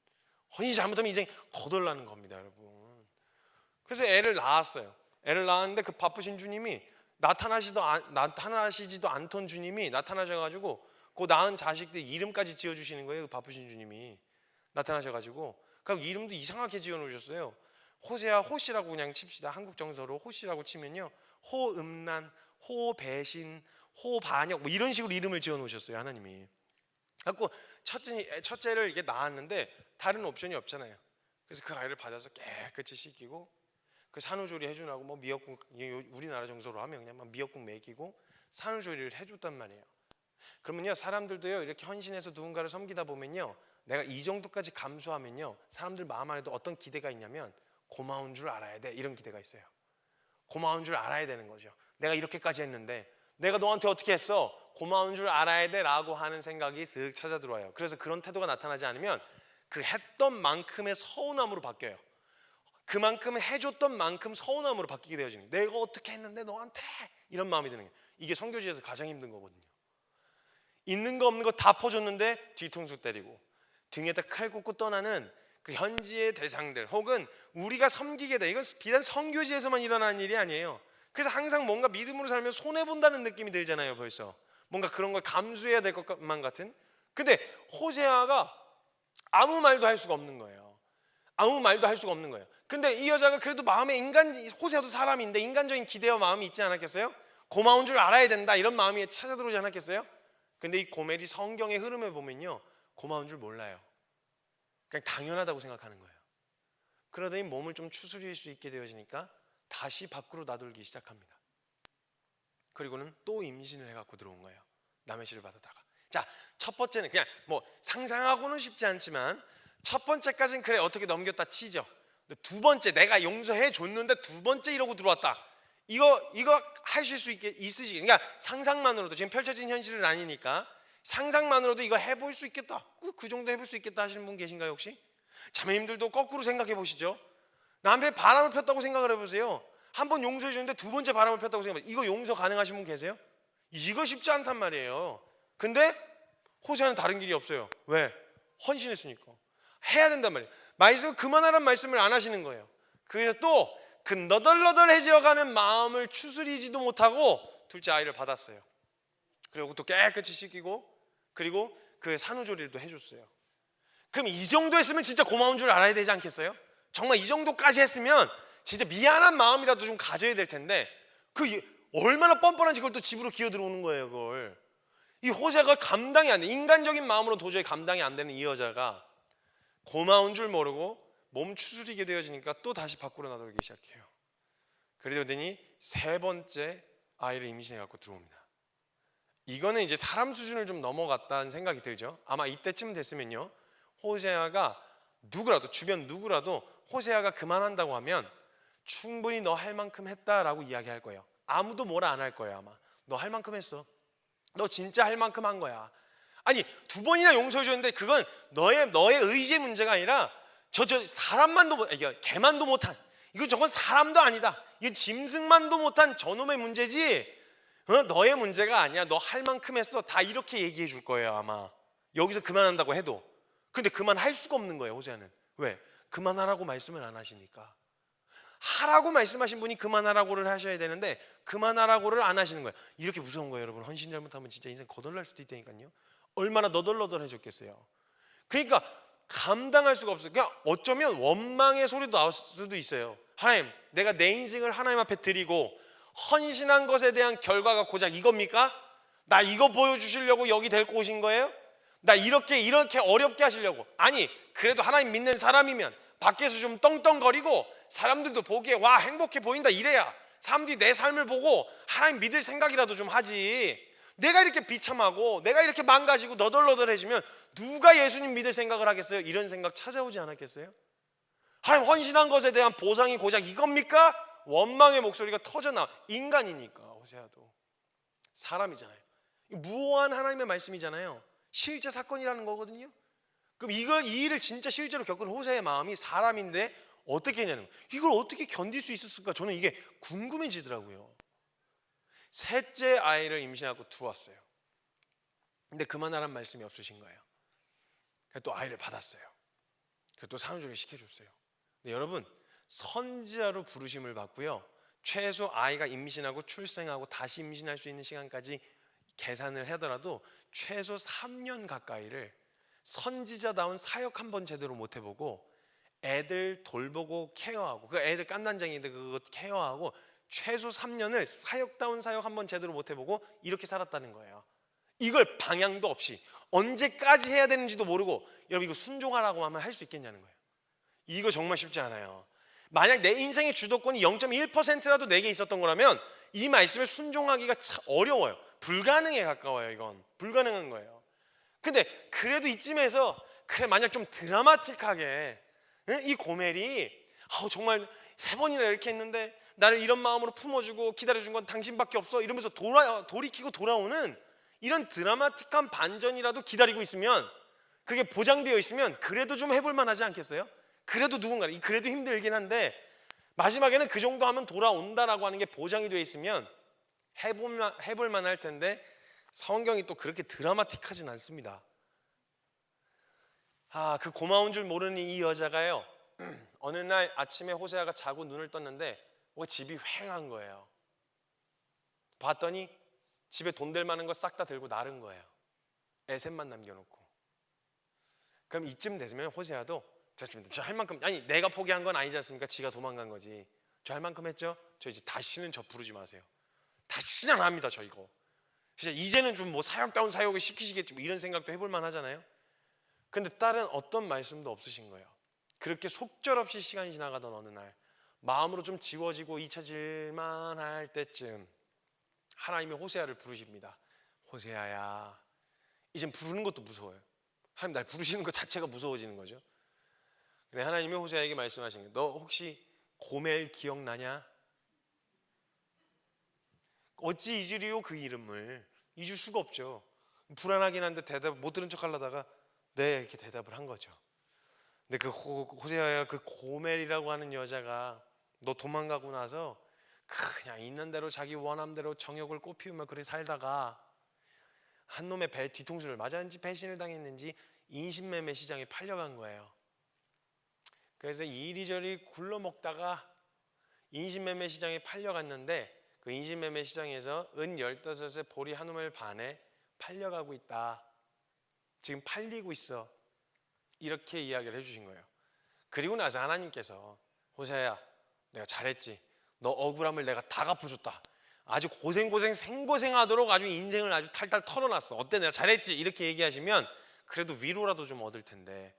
헌신이 잘못하면 인생 거덜나는 겁니다. 여러분. 그래서 애를 낳았어요. 애를 낳았는데 그 바쁘신 주님이 나타나시지도 않던 주님이 나타나셔가지고 그 낳은 자식들 이름까지 지어주시는 거예요. 그 바쁘신 주님이 나타나셔가지고 그럼 이름도 이상하게 지어놓으셨어요. 호세아, 호씨라고 그냥 칩시다. 한국 정서로 호씨라고 치면요, 호음란, 호배신, 호반역 뭐 이런 식으로 이름을 지어놓으셨어요. 하나님이. 그래서 첫째를 이렇게 낳았는데 다른 옵션이 없잖아요. 그래서 그 아이를 받아서 깨끗이 씻기고 그 산후조리 해주라고 뭐 미역국, 우리나라 정서로 하면 그냥 막 미역국 먹이고 산후조리를 해줬단 말이에요. 그러면요, 사람들도요 이렇게 헌신해서 누군가를 섬기다 보면요, 내가 이 정도까지 감수하면요, 사람들 마음 안에도 어떤 기대가 있냐면 고마운 줄 알아야 돼, 이런 기대가 있어요. 고마운 줄 알아야 되는 거죠. 내가 이렇게까지 했는데 내가 너한테 어떻게 했어? 고마운 줄 알아야 돼 라고 하는 생각이 쓱 찾아 들어와요. 그래서 그런 태도가 나타나지 않으면 그 했던 만큼의 서운함으로 바뀌어요. 그만큼 해줬던 만큼 서운함으로 바뀌게 되어지는 거예요. 내가 어떻게 했는데 너한테 이런 마음이 드는 거예요. 이게 선교지에서 가장 힘든 거거든요. 있는 거 없는 거 다 퍼줬는데 뒤통수 때리고 등에다 칼 꽂고 떠나는 그 현지의 대상들, 혹은 우리가 섬기게 돼. 이건 비단 선교지에서만 일어나는 일이 아니에요. 그래서 항상 뭔가 믿음으로 살면 손해본다는 느낌이 들잖아요. 벌써 뭔가 그런 걸 감수해야 될 것만 같은. 근데 호세아가 아무 말도 할 수가 없는 거예요. 아무 말도 할 수가 없는 거예요. 근데 이 여자가 그래도 마음에 호세아도 사람인데 인간적인 기대와 마음이 있지 않았겠어요? 고마운 줄 알아야 된다 이런 마음이 찾아 들어오지 않았겠어요? 근데 이 고멜이 성경의 흐름에 보면요, 고마운 줄 몰라요. 그냥 당연하다고 생각하는 거예요. 그러더니 몸을 좀 추스릴 수 있게 되어지니까 다시 밖으로 나돌기 시작합니다. 그리고는 또 임신을 해갖고 들어온 거예요. 남의 씨를 받아다가. 자, 첫 번째는 그냥 뭐 상상하고는 쉽지 않지만 첫 번째까지는 그래 어떻게 넘겼다 치죠. 근데 두 번째, 내가 용서해 줬는데 두 번째 이러고 들어왔다. 이거 하실 수 있으시게. 그러니까 상상만으로도, 지금 펼쳐진 현실은 아니니까 상상만으로도 이거 해볼 수 있겠다. 그 정도 해볼 수 있겠다 하시는 분 계신가요 혹시? 자매님들도 거꾸로 생각해 보시죠. 남편이 바람을 폈다고 생각을 해보세요. 한 번 용서해 줬는데 두 번째 바람을 폈다고 생각해 보세요. 이거 용서 가능하신 분 계세요? 이거 쉽지 않단 말이에요. 근데 호세아는 다른 길이 없어요. 왜? 헌신했으니까 해야 된단 말이에요. 말씀을 그만하라는 말씀을 안 하시는 거예요. 그래서 또 그 너덜너덜해져가는 마음을 추스리지도 못하고 둘째 아이를 받았어요. 그리고 또 깨끗이 씻기고 그리고 그 산후조리도 해줬어요. 그럼 이 정도 했으면 진짜 고마운 줄 알아야 되지 않겠어요? 정말 이 정도까지 했으면 진짜 미안한 마음이라도 좀 가져야 될 텐데 얼마나 뻔뻔한지 그걸 또 집으로 기어 들어오는 거예요. 그걸 이 호세아가 감당이 안 돼. 인간적인 마음으로 도저히 감당이 안 되는 이 여자가 고마운 줄 모르고 몸 추스리게 되어지니까 또 다시 밖으로 나돌기 시작해요. 그러더니 세 번째 아이를 임신해 갖고 들어옵니다. 이거는 이제 사람 수준을 좀 넘어갔다는 생각이 들죠. 아마 이때쯤 됐으면요, 호세아가 주변 누구라도 호세아가 그만한다고 하면 충분히 너 할 만큼 했다라고 이야기할 거예요. 아무도 뭐라 안 할 거예요. 아마 너 할 만큼 했어. 너 진짜 할 만큼 한 거야. 아니 두 번이나 용서해 줬는데 그건 너의 의지의 문제가 아니라 저 사람만도 개만도 못한, 저건 사람도 아니다. 이건 짐승만도 못한 저놈의 문제지 너의 문제가 아니야. 너 할 만큼 했어. 다 이렇게 얘기해 줄 거예요. 아마 여기서 그만한다고 해도. 근데 그만할 수가 없는 거예요. 호세아는. 왜? 그만하라고 말씀을 안 하시니까. 하라고 말씀하신 분이 그만하라고를 하셔야 되는데 그만하라고를 안 하시는 거예요. 이렇게 무서운 거예요. 여러분, 헌신 잘못하면 진짜 인생 거덜날 수도 있다니까요. 얼마나 너덜너덜해졌겠어요. 그러니까 감당할 수가 없어요. 그냥 어쩌면 원망의 소리도 나올 수도 있어요. 하나님, 내가 내 인생을 하나님 앞에 드리고 헌신한 것에 대한 결과가 고작 이겁니까? 나 이거 보여주시려고 여기 데리고 오신 거예요? 나 이렇게 어렵게 하시려고? 아니, 그래도 하나님 믿는 사람이면 밖에서 좀 떵떵거리고 사람들도 보기에 와 행복해 보인다 이래야 사람들이 내 삶을 보고 하나님 믿을 생각이라도 좀 하지. 내가 이렇게 비참하고 내가 이렇게 망가지고 너덜너덜해지면 누가 예수님 믿을 생각을 하겠어요? 이런 생각 찾아오지 않았겠어요? 하나님, 헌신한 것에 대한 보상이 고작 이겁니까? 원망의 목소리가 터져나와. 인간이니까. 호세아도 사람이잖아요. 무오한 하나님의 말씀이잖아요. 실제 사건이라는 거거든요. 그럼 이 일을 진짜 실제로 겪은 호세아의 마음이 사람인데 어떻게 했냐는 거예요. 이걸 어떻게 견딜 수 있었을까? 저는 이게 궁금해지더라고요. 셋째 아이를 임신하고 들어왔어요. 근데 그만하라는 말씀이 없으신 거예요. 그래서 또 아이를 받았어요. 그래서 또 산후조리를 시켜줬어요. 근데 여러분, 선지자로 부르심을 받고요, 최소 아이가 임신하고 출생하고 다시 임신할 수 있는 시간까지 계산을 하더라도 최소 3년 가까이를 선지자다운 사역 한 번 제대로 못 해보고 애들 돌보고 케어하고, 그 애들 깐난쟁이인데 그거 케어하고 최소 3년을 사역다운 사역 한 번 제대로 못 해보고 이렇게 살았다는 거예요. 이걸 방향도 없이 언제까지 해야 되는지도 모르고, 여러분 이거 순종하라고 하면 할 수 있겠냐는 거예요. 이거 정말 쉽지 않아요. 만약 내 인생의 주도권이 0.1%라도 내게 있었던 거라면 이 말씀에 순종하기가 참 어려워요. 불가능에 가까워요. 이건 불가능한 거예요. 근데 그래도 이쯤에서 그래, 만약 좀 드라마틱하게 이 고멜이 정말 3번이나 이렇게 했는데 나를 이런 마음으로 품어주고 기다려준 건 당신밖에 없어 이러면서 돌이키고 돌아오는 이런 드라마틱한 반전이라도 기다리고 있으면, 그게 보장되어 있으면 그래도 좀 해볼 만하지 않겠어요? 그래도 그래도 힘들긴 한데 마지막에는 그 정도 하면 돌아온다라고 하는 게 보장이 되어 있으면 해볼 만할 텐데 성경이 또 그렇게 드라마틱하진 않습니다. 그 고마운 줄 모르는 이 여자가요, 어느 날 아침에 호세아가 자고 눈을 떴는데 집이 휑한 거예요. 봤더니 집에 돈 될 만한 거 싹 다 들고 나른 거예요. 애 셋만 남겨놓고. 그럼 이쯤 되면 호세아도 됐습니다. 저 할 만큼, 아니 내가 포기한 건 아니지 않습니까? 지가 도망간 거지. 저 할 만큼 했죠? 저 이제 다시는 저 부르지 마세요. 다시는 안 합니다. 저 이거 진짜 이제는 좀 뭐 사역다운 사역을 시키시겠지 뭐 이런 생각도 해볼 만 하잖아요. 근데 딸은 어떤 말씀도 없으신 거예요. 그렇게 속절없이 시간이 지나가던 어느 날, 마음으로 좀 지워지고 잊혀질만 할 때쯤 하나님이 호세아를 부르십니다. 호세아야. 이젠 부르는 것도 무서워요. 하나님 날 부르시는 것 자체가 무서워지는 거죠. 그래, 하나님이 호세아에게 말씀하신 거예요. 너 혹시 고멜 기억나냐? 어찌 잊으리요 그 이름을. 잊을 수가 없죠. 불안하긴 한데 대답 못 들은 척 하려다가 네 이렇게 대답을 한 거죠. 근데 그 호세아야, 그 고멜이라고 하는 여자가 너 도망가고 나서 그냥 있는 대로 자기 원함대로 정욕을 꽃피우며 그렇게 살다가 한 놈의 배 뒤통수를 맞았는지 배신을 당했는지 인신매매 시장에 팔려간 거예요. 그래서 이리저리 굴러먹다가 인신매매 시장에 팔려갔는데 그 인신매매 시장에서 은 15에 보리 한 우멜 반에 팔려가고 있다. 지금 팔리고 있어. 이렇게 이야기를 해주신 거예요. 그리고 나서 하나님께서 호세아야, 내가 잘했지. 너 억울함을 내가 다 갚아줬다. 아주 고생 생고생하도록 아주 인생을 아주 탈탈 털어놨어. 어때, 내가 잘했지? 이렇게 얘기하시면 그래도 위로라도 좀 얻을 텐데,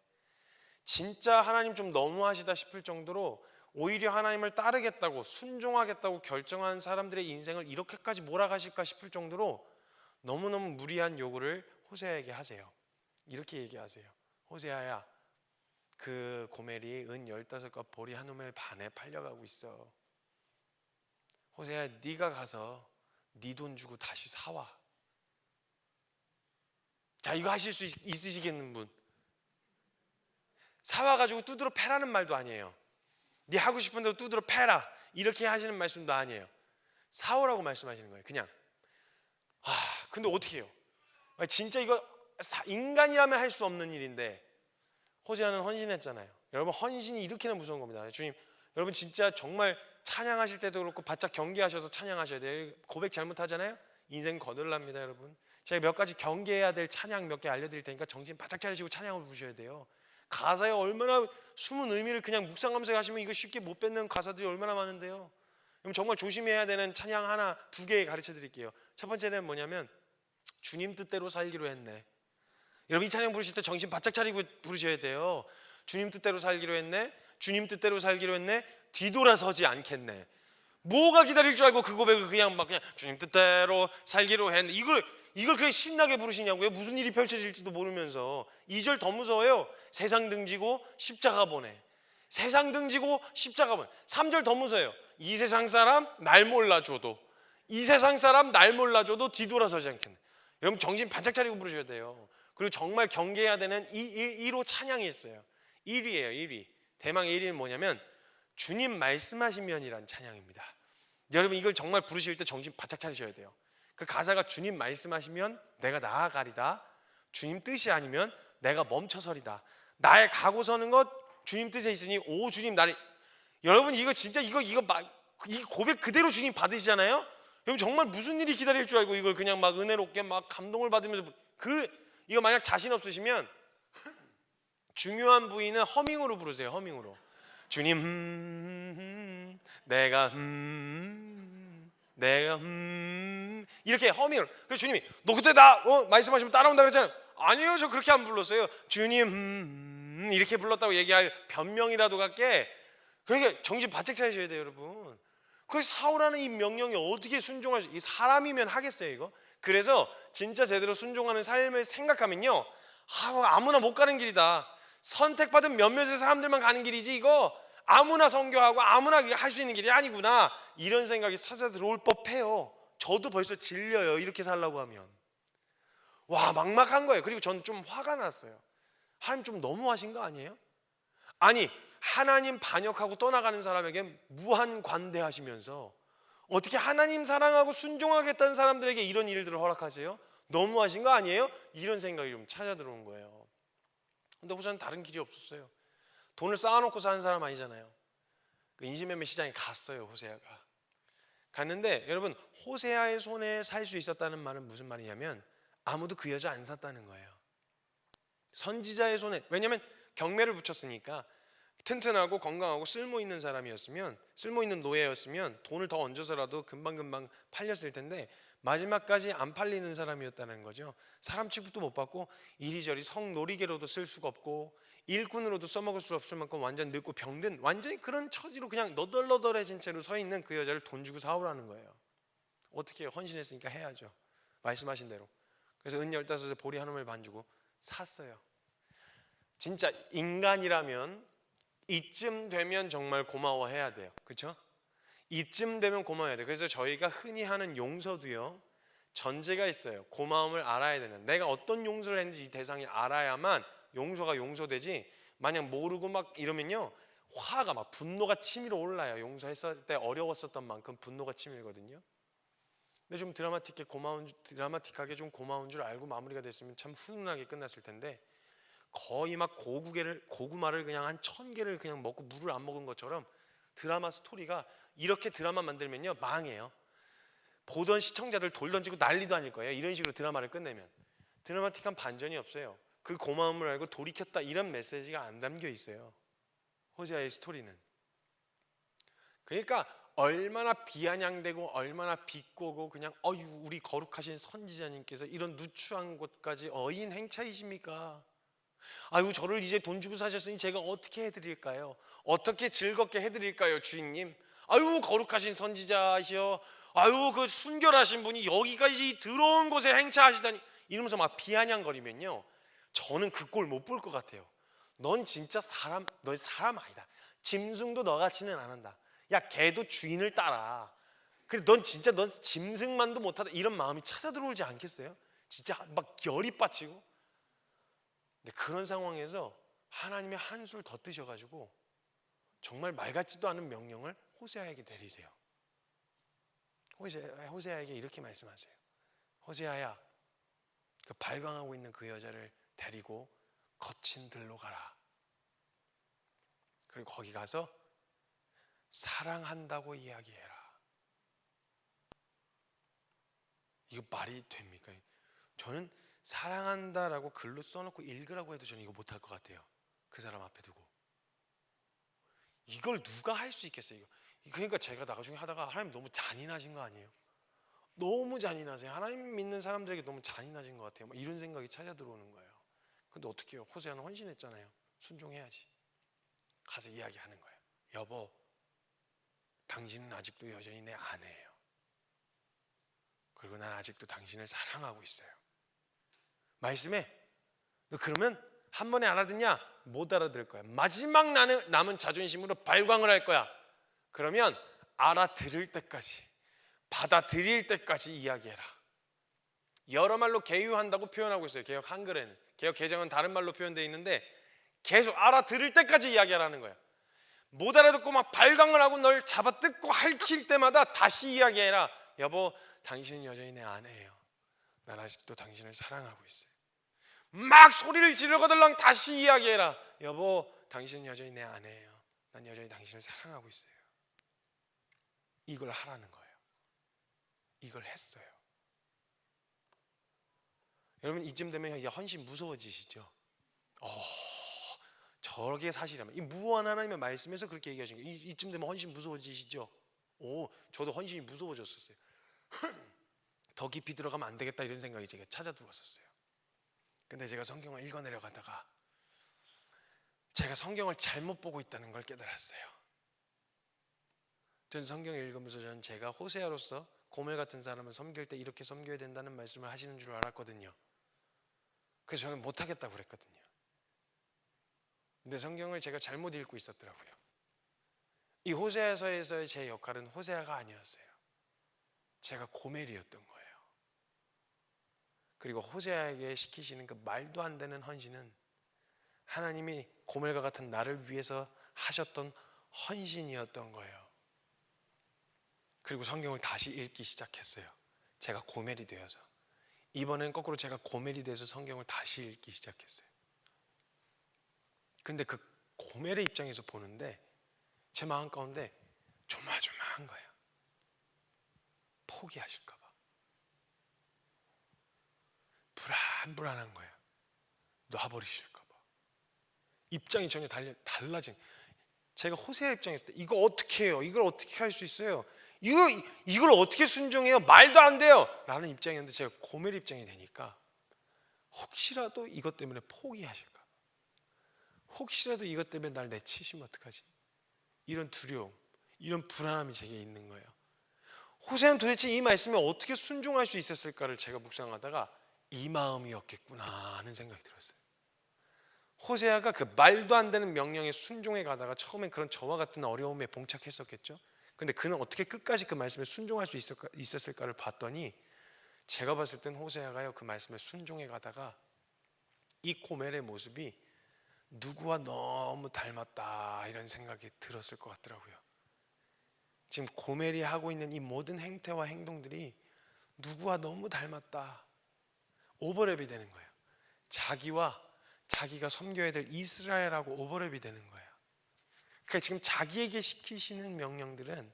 진짜 하나님 좀 너무하시다 싶을 정도로 오히려 하나님을 따르겠다고 순종하겠다고 결정한 사람들의 인생을 이렇게까지 몰아가실까 싶을 정도로 너무너무 무리한 요구를 호세아에게 하세요. 이렇게 얘기하세요. 호세아야, 그 고멜이 은 15과 보리 한 우멜 반에 팔려가고 있어. 호세아야, 네가 가서 네 돈 주고 다시 사와. 자, 이거 하실 수 있으시겠는 분? 사와가지고 두드러 패라는 말도 아니에요. 네 하고 싶은 대로 두드러 패라 이렇게 하시는 말씀도 아니에요. 사오라고 말씀하시는 거예요. 그냥. 근데 어떻게 해요? 진짜 이거 인간이라면 할 수 없는 일인데 호세아는 헌신했잖아요. 여러분, 헌신이 이렇게나 무서운 겁니다. 주님, 여러분 진짜 정말 찬양하실 때도 그렇고 바짝 경계하셔서 찬양하셔야 돼요. 고백 잘못하잖아요, 인생 거들납니다. 여러분, 제가 몇 가지 경계해야 될 찬양 몇 개 알려드릴 테니까 정신 바짝 차리시고 찬양을 부르셔야 돼요. 가사에 얼마나 숨은 의미를 그냥 묵상하면서 하시면 이거 쉽게 못 뱉는 가사들이 얼마나 많은데요. 그럼 정말 조심해야 되는 찬양 하나, 두 개 가르쳐 드릴게요. 첫 번째는 뭐냐면 주님 뜻대로 살기로 했네. 여러분, 이 찬양 부르실 때 정신 바짝 차리고 부르셔야 돼요. 주님 뜻대로 살기로 했네. 주님 뜻대로 살기로 했네. 뒤돌아서지 않겠네. 뭐가 기다릴 줄 알고 그 고백을 그냥 주님 뜻대로 살기로 했네. 이걸 그냥 신나게 부르시냐고요? 무슨 일이 펼쳐질지도 모르면서. 2절 더 무서워요. 세상 등지고 십자가 보내. 세상 등지고 십자가 보내. 3절 더 무서워요. 이 세상 사람 날 몰라줘도, 이 세상 사람 날 몰라줘도 뒤돌아서지 않겠네. 여러분, 정신 바짝 차리고 부르셔야 돼요. 그리고 정말 경계해야 되는 1호 찬양이 있어요. 1위예요. 1위. 대망 1위는 뭐냐면 주님 말씀하시면이란 찬양입니다. 여러분, 이걸 정말 부르실 때 정신 바짝 차리셔야 돼요. 그 가사가 주님 말씀하시면 내가 나아가리다. 주님 뜻이 아니면 내가 멈춰서리다. 나의 가고 서는 것 주님 뜻에 있으니 오 주님 나를. 여러분, 이거 진짜 이 고백 그대로 주님 받으시잖아요. 여러분, 정말 무슨 일이 기다릴 줄 알고 이걸 그냥 막 은혜롭게 막 감동을 받으면서 이거 만약 자신 없으시면 중요한 부위는 허밍으로 부르세요. 허밍으로. 주님 내가 이렇게 허밍을. 그래서 주님이 너 그때 나 말씀하시면 따라온다 그랬잖아요. 아니요, 저 그렇게 안 불렀어요. 주님 이렇게 불렀다고 얘기할 변명이라도 갖게. 그러니까 정신 바짝 차리셔야 돼요, 여러분. 그 사오라는 이 명령이 어떻게 순종할 수, 이 사람이면 하겠어요, 이거? 그래서 진짜 제대로 순종하는 삶을 생각하면요, 아무나 못 가는 길이다. 선택받은 몇몇의 사람들만 가는 길이지 이거 아무나 선교하고 아무나 할 수 있는 길이 아니구나, 이런 생각이 찾아 들어올 법해요. 저도 벌써 질려요, 이렇게 살라고 하면. 와, 막막한 거예요. 그리고 전 좀 화가 났어요. 하나님 좀 너무하신 거 아니에요? 아니, 하나님 반역하고 떠나가는 사람에게 무한 관대하시면서 어떻게 하나님 사랑하고 순종하겠다는 사람들에게 이런 일들을 허락하세요? 너무하신 거 아니에요? 이런 생각이 좀 찾아 들어온 거예요. 근데 호세아는 다른 길이 없었어요. 돈을 쌓아놓고 사는 사람 아니잖아요. 그 인신매매 시장에 갔어요, 호세아가. 갔는데 여러분, 호세아의 손에 살 수 있었다는 말은 무슨 말이냐면 아무도 그 여자 안 샀다는 거예요. 선지자의 손에. 왜냐하면 경매를 붙였으니까 튼튼하고 건강하고 쓸모있는 사람이었으면, 쓸모있는 노예였으면 돈을 더 얹어서라도 금방금방 팔렸을 텐데 마지막까지 안 팔리는 사람이었다는 거죠. 사람 취급도 못 받고 이리저리 성놀이개로도 쓸 수가 없고 일꾼으로도 써먹을 수 없을 만큼 완전 늙고 병든 완전히 그런 처지로 그냥 너덜너덜해진 채로 서 있는 그 여자를 돈 주고 사오라는 거예요. 어떻게 해요? 헌신했으니까 해야죠. 말씀하신 대로. 그래서 은 15에 보리 한 우멜 반 주고 샀어요. 진짜 인간이라면 이쯤 되면 정말 고마워해야 돼요. 그렇죠? 이쯤 되면 고마워해야 돼요. 그래서 저희가 흔히 하는 용서도요, 전제가 있어요. 고마움을 알아야 되는, 내가 어떤 용서를 했는지 이 대상이 알아야만 용서가 용서되지, 마냥 모르고 막 이러면요 화가 막 분노가 치밀어 올라요. 용서했을 때 어려웠었던 만큼 분노가 치밀거든요. 근데 좀 드라마틱하게 좀 고마운 줄 알고 마무리가 됐으면 참 훈훈하게 끝났을 텐데, 거의 막 고구마를 그냥 한 1000개를 그냥 먹고 물을 안 먹은 것처럼 드라마 스토리가, 이렇게 드라마 만들면요 망해요. 보던 시청자들 돌 던지고 난리도 아닐 거예요. 이런 식으로 드라마를 끝내면 드라마틱한 반전이 없어요. 그 고마움을 알고 돌이켰다 이런 메시지가 안 담겨 있어요, 호세아의 스토리는. 그러니까 얼마나 비아냥되고 얼마나 비꼬고 그냥 우리 거룩하신 선지자님께서 이런 누추한 곳까지 어인 행차이십니까? 아유, 저를 이제 돈 주고 사셨으니 제가 어떻게 해드릴까요? 어떻게 즐겁게 해드릴까요, 주인님? 아유, 거룩하신 선지자시여, 아유, 그 순결하신 분이 여기까지 이 더러운 곳에 행차하시다니, 이러면서 막 비아냥거리면요 저는 그 꼴 못 볼 것 같아요. 넌 진짜 너 사람 아니다. 짐승도 너같이는 안 한다. 야, 개도 주인을 따라. 그래, 넌 짐승만도 못하다. 이런 마음이 찾아 들어오지 않겠어요? 진짜 막 열이 빠지고. 근데 그런 상황에서 하나님의 한술 더 뜨셔가지고 정말 말 같지도 않은 명령을 호세아에게 내리세요. 호세아에게 이렇게 말씀하세요. 호세아야, 그 발광하고 있는 그 여자를 데리고 거친 들로 가라. 그리고 거기 가서 사랑한다고 이야기해라. 이거 말이 됩니까? 저는 사랑한다라고 글로 써놓고 읽으라고 해도 저는 이거 못할 것 같아요. 그 사람 앞에 두고 이걸 누가 할 수 있겠어요? 그러니까 제가 나중에 하다가 하나님 너무 잔인하신 거 아니에요? 너무 잔인하세요. 하나님 믿는 사람들에게 너무 잔인하신 것 같아요. 이런 생각이 찾아 들어오는 거예요. 근데 어떻게 해요? 호세아는 헌신했잖아요. 순종해야지. 가서 이야기하는 거예요. 여보, 당신은 아직도 여전히 내 아내예요. 그리고 난 아직도 당신을 사랑하고 있어요. 말씀해. 너 그러면 한 번에 알아듣냐? 못 알아들을 거야. 마지막 남은 자존심으로 발광을 할 거야. 그러면 알아들을 때까지, 받아들일 때까지 이야기해라. 여러 말로 개유한다고 표현하고 있어요. 개역 한글에는. 개역 개정은 다른 말로 표현되어 있는데 계속 알아들을 때까지 이야기하라는 거야. 못 알아듣고 막 발광을 하고 널 잡아뜯고 핥힐 때마다 다시 이야기해라. 여보, 당신은 여전히 내 아내예요. 난 아직도 당신을 사랑하고 있어요. 막 소리를 지르거들랑 다시 이야기해라. 여보, 당신은 여전히 내 아내예요. 난 여전히 당신을 사랑하고 있어요. 이걸 하라는 거예요. 이걸 했어요. 여러분, 이쯤 되면 이제 헌신 무서워지시죠? 저게 사실이라면, 이 무한 하나님의 말씀에서 그렇게 얘기하신 거예요. 이쯤 되면 헌신 무서워지시죠? 저도 헌신이 무서워졌었어요. 더 깊이 들어가면 안 되겠다 이런 생각이 제가 찾아 들어왔었어요. 근데 제가 성경을 읽어내려가다가 제가 성경을 잘못 보고 있다는 걸 깨달았어요. 전 성경을 읽으면서 저는 제가 호세아로서 고멜 같은 사람을 섬길 때 이렇게 섬겨야 된다는 말씀을 하시는 줄 알았거든요. 그래서 저는 못하겠다고 그랬거든요. 근데 성경을 제가 잘못 읽고 있었더라고요. 이 호세아서에서의 제 역할은 호세아가 아니었어요. 제가 고멜이었던 거예요. 그리고 호세아에게 시키시는 그 말도 안 되는 헌신은 하나님이 고멜과 같은 나를 위해서 하셨던 헌신이었던 거예요. 그리고 성경을 다시 읽기 시작했어요. 제가 고멜이 되어서. 이번엔 거꾸로 제가 고멜이 돼서 성경을 다시 읽기 시작했어요. 근데 그 고멜의 입장에서 보는데 제 마음 가운데 조마조마한 거예요. 포기하실까 봐. 불안한 거예요. 놔버리실까 봐. 입장이 전혀 달라진. 제가 호세아 입장에 있을 때 이거 어떻게 해요? 이걸 어떻게 할 수 있어요? 이걸 어떻게 순종해요? 말도 안 돼요! 라는 입장이었는데 제가 고멜 입장이 되니까 혹시라도 이것 때문에 포기하실까 봐. 혹시라도 이것 때문에 날 내치시면 어떡하지? 이런 두려움, 이런 불안함이 제게 있는 거예요. 호세아는 도대체 이 말씀에 어떻게 순종할 수 있었을까를 제가 묵상하다가 이 마음이었겠구나 하는 생각이 들었어요. 호세아가 그 말도 안 되는 명령에 순종해 가다가 처음엔 그런 저와 같은 어려움에 봉착했었겠죠. 근데 그는 어떻게 끝까지 그 말씀에 순종할 수 있었을까를 봤더니 제가 봤을 땐 호세아가요, 그 말씀에 순종해 가다가 이 고멜의 모습이 누구와 너무 닮았다 이런 생각이 들었을 것 같더라고요. 지금 고멜이 하고 있는 이 모든 행태와 행동들이 누구와 너무 닮았다, 오버랩이 되는 거예요. 자기가 섬겨야 될 이스라엘하고 오버랩이 되는 거예요. 그러니까 지금 자기에게 시키시는 명령들은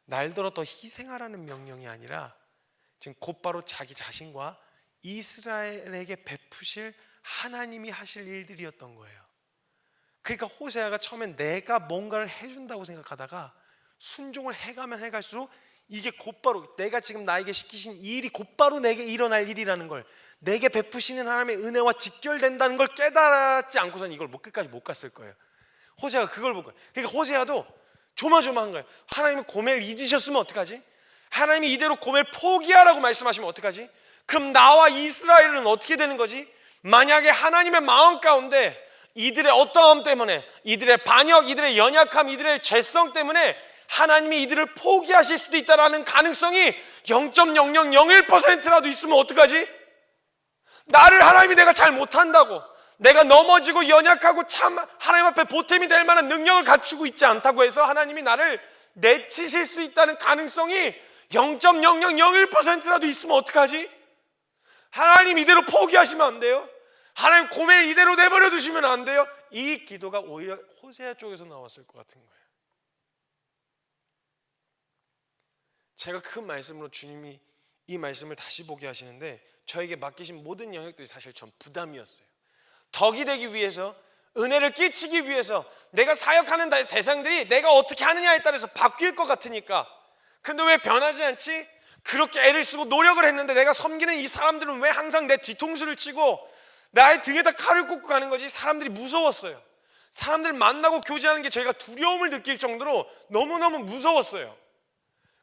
날더러 더 희생하라는 명령이 아니라 지금 곧바로 자기 자신과 이스라엘에게 베푸실 하나님이 하실 일들이었던 거예요. 그러니까 호세아가 처음엔 내가 뭔가를 해준다고 생각하다가 순종을 해가면 해갈수록 이게 곧바로 내가 지금 나에게 시키신 이 일이 곧바로 내게 일어날 일이라는 걸, 내게 베푸시는 하나님의 은혜와 직결된다는 걸 깨달았지 않고선 이걸 끝까지 못 갔을 거예요. 호세아가 그걸 본 거예요. 그러니까 호세아도 조마조마한 거예요. 하나님이 고멜을 잊으셨으면 어떡하지? 하나님이 이대로 고멜 포기하라고 말씀하시면 어떡하지? 그럼 나와 이스라엘은 어떻게 되는 거지? 만약에 하나님의 마음 가운데 이들의 어떠함 때문에, 이들의 반역, 이들의 연약함, 이들의 죄성 때문에 하나님이 이들을 포기하실 수도 있다는 가능성이 0.0001%라도 있으면 어떡하지? 나를 하나님이 내가 잘 못한다고, 내가 넘어지고 연약하고 참 하나님 앞에 보탬이 될 만한 능력을 갖추고 있지 않다고 해서 하나님이 나를 내치실 수도 있다는 가능성이 0.0001%라도 있으면 어떡하지? 하나님 이대로 포기하시면 안 돼요? 하나님 고멜 이대로 내버려 두시면 안 돼요? 이 기도가 오히려 호세아 쪽에서 나왔을 것 같은 거예요. 제가 그 말씀으로 주님이 이 말씀을 다시 보게 하시는데 저에게 맡기신 모든 영역들이 사실 전 부담이었어요. 덕이 되기 위해서, 은혜를 끼치기 위해서 내가 사역하는 대상들이 내가 어떻게 하느냐에 따라서 바뀔 것 같으니까. 근데 왜 변하지 않지? 그렇게 애를 쓰고 노력을 했는데 내가 섬기는 이 사람들은 왜 항상 내 뒤통수를 치고 나의 등에다 칼을 꽂고 가는 거지? 사람들이 무서웠어요. 사람들 만나고 교제하는 게 저희가 두려움을 느낄 정도로 너무너무 무서웠어요.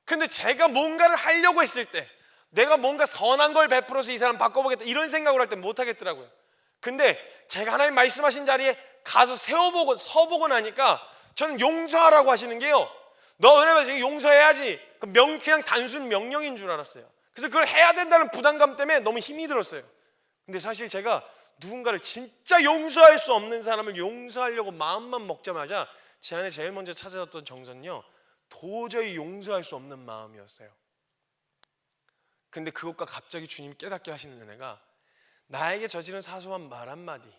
근데 제가 뭔가를 하려고 했을 때, 내가 뭔가 선한 걸 베풀어서 이 사람 바꿔보겠다 이런 생각을 할 때 못하겠더라고요. 근데 제가 하나님 말씀하신 자리에 가서 서보고 나니까 저는 용서하라고 하시는 게요, 너 은혜 받으니까 용서해야지, 그냥 단순 명령인 줄 알았어요. 그래서 그걸 해야 된다는 부담감 때문에 너무 힘이 들었어요. 근데 사실 제가 누군가를 진짜 용서할 수 없는 사람을 용서하려고 마음만 먹자마자 제 안에 제일 먼저 찾아왔던 정서는요, 도저히 용서할 수 없는 마음이었어요. 근데 그것과 갑자기 주님이 깨닫게 하시는 은혜가, 나에게 저지른 사소한 말 한마디,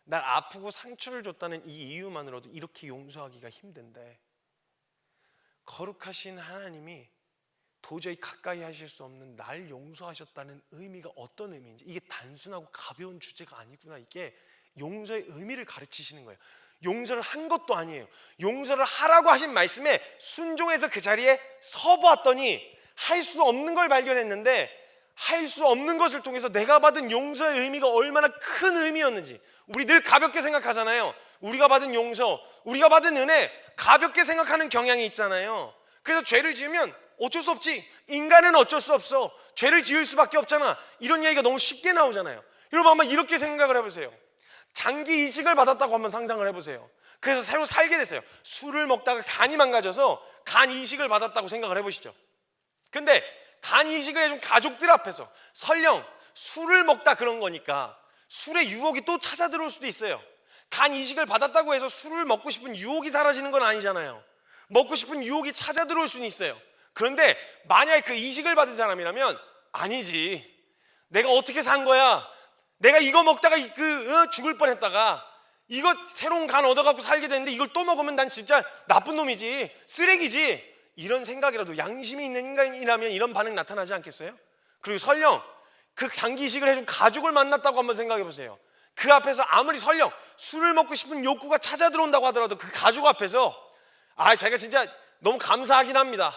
날 아프고 상처를 줬다는 이 이유만으로도 이렇게 용서하기가 힘든데 거룩하신 하나님이 도저히 가까이 하실 수 없는 날 용서하셨다는 의미가 어떤 의미인지, 이게 단순하고 가벼운 주제가 아니구나, 이게 용서의 의미를 가르치시는 거예요. 용서를 한 것도 아니에요. 용서를 하라고 하신 말씀에 순종해서 그 자리에 서보았더니 할 수 없는 걸 발견했는데, 할 수 없는 것을 통해서 내가 받은 용서의 의미가 얼마나 큰 의미였는지. 우리 늘 가볍게 생각하잖아요. 우리가 받은 용서, 우리가 받은 은혜 가볍게 생각하는 경향이 있잖아요. 그래서 죄를 지으면 어쩔 수 없지, 인간은 어쩔 수 없어, 죄를 지을 수밖에 없잖아, 이런 얘기가 너무 쉽게 나오잖아요. 여러분 한번 이렇게 생각을 해보세요. 장기 이식을 받았다고 한번 상상을 해보세요. 그래서 새로 살게 됐어요. 술을 먹다가 간이 망가져서 간 이식을 받았다고 생각을 해보시죠. 근데 간 이식을 해준 가족들 앞에서 설령 술을 먹다 그런 거니까 술의 유혹이 또 찾아 들어올 수도 있어요. 간 이식을 받았다고 해서 술을 먹고 싶은 유혹이 사라지는 건 아니잖아요. 먹고 싶은 유혹이 찾아 들어올 수는 있어요. 그런데 만약에 그 이식을 받은 사람이라면, 아니지, 내가 어떻게 산 거야, 내가 이거 먹다가 죽을 뻔했다가 이거 새로운 간 얻어갖고 살게 됐는데 이걸 또 먹으면 난 진짜 나쁜 놈이지, 쓰레기지, 이런 생각이라도 양심이 있는 인간이라면 이런 반응 나타나지 않겠어요? 그리고 설령 그 장기 이식을 해준 가족을 만났다고 한번 생각해 보세요. 그 앞에서 아무리 설령 술을 먹고 싶은 욕구가 찾아 들어온다고 하더라도 그 가족 앞에서 제가 진짜 너무 감사하긴 합니다,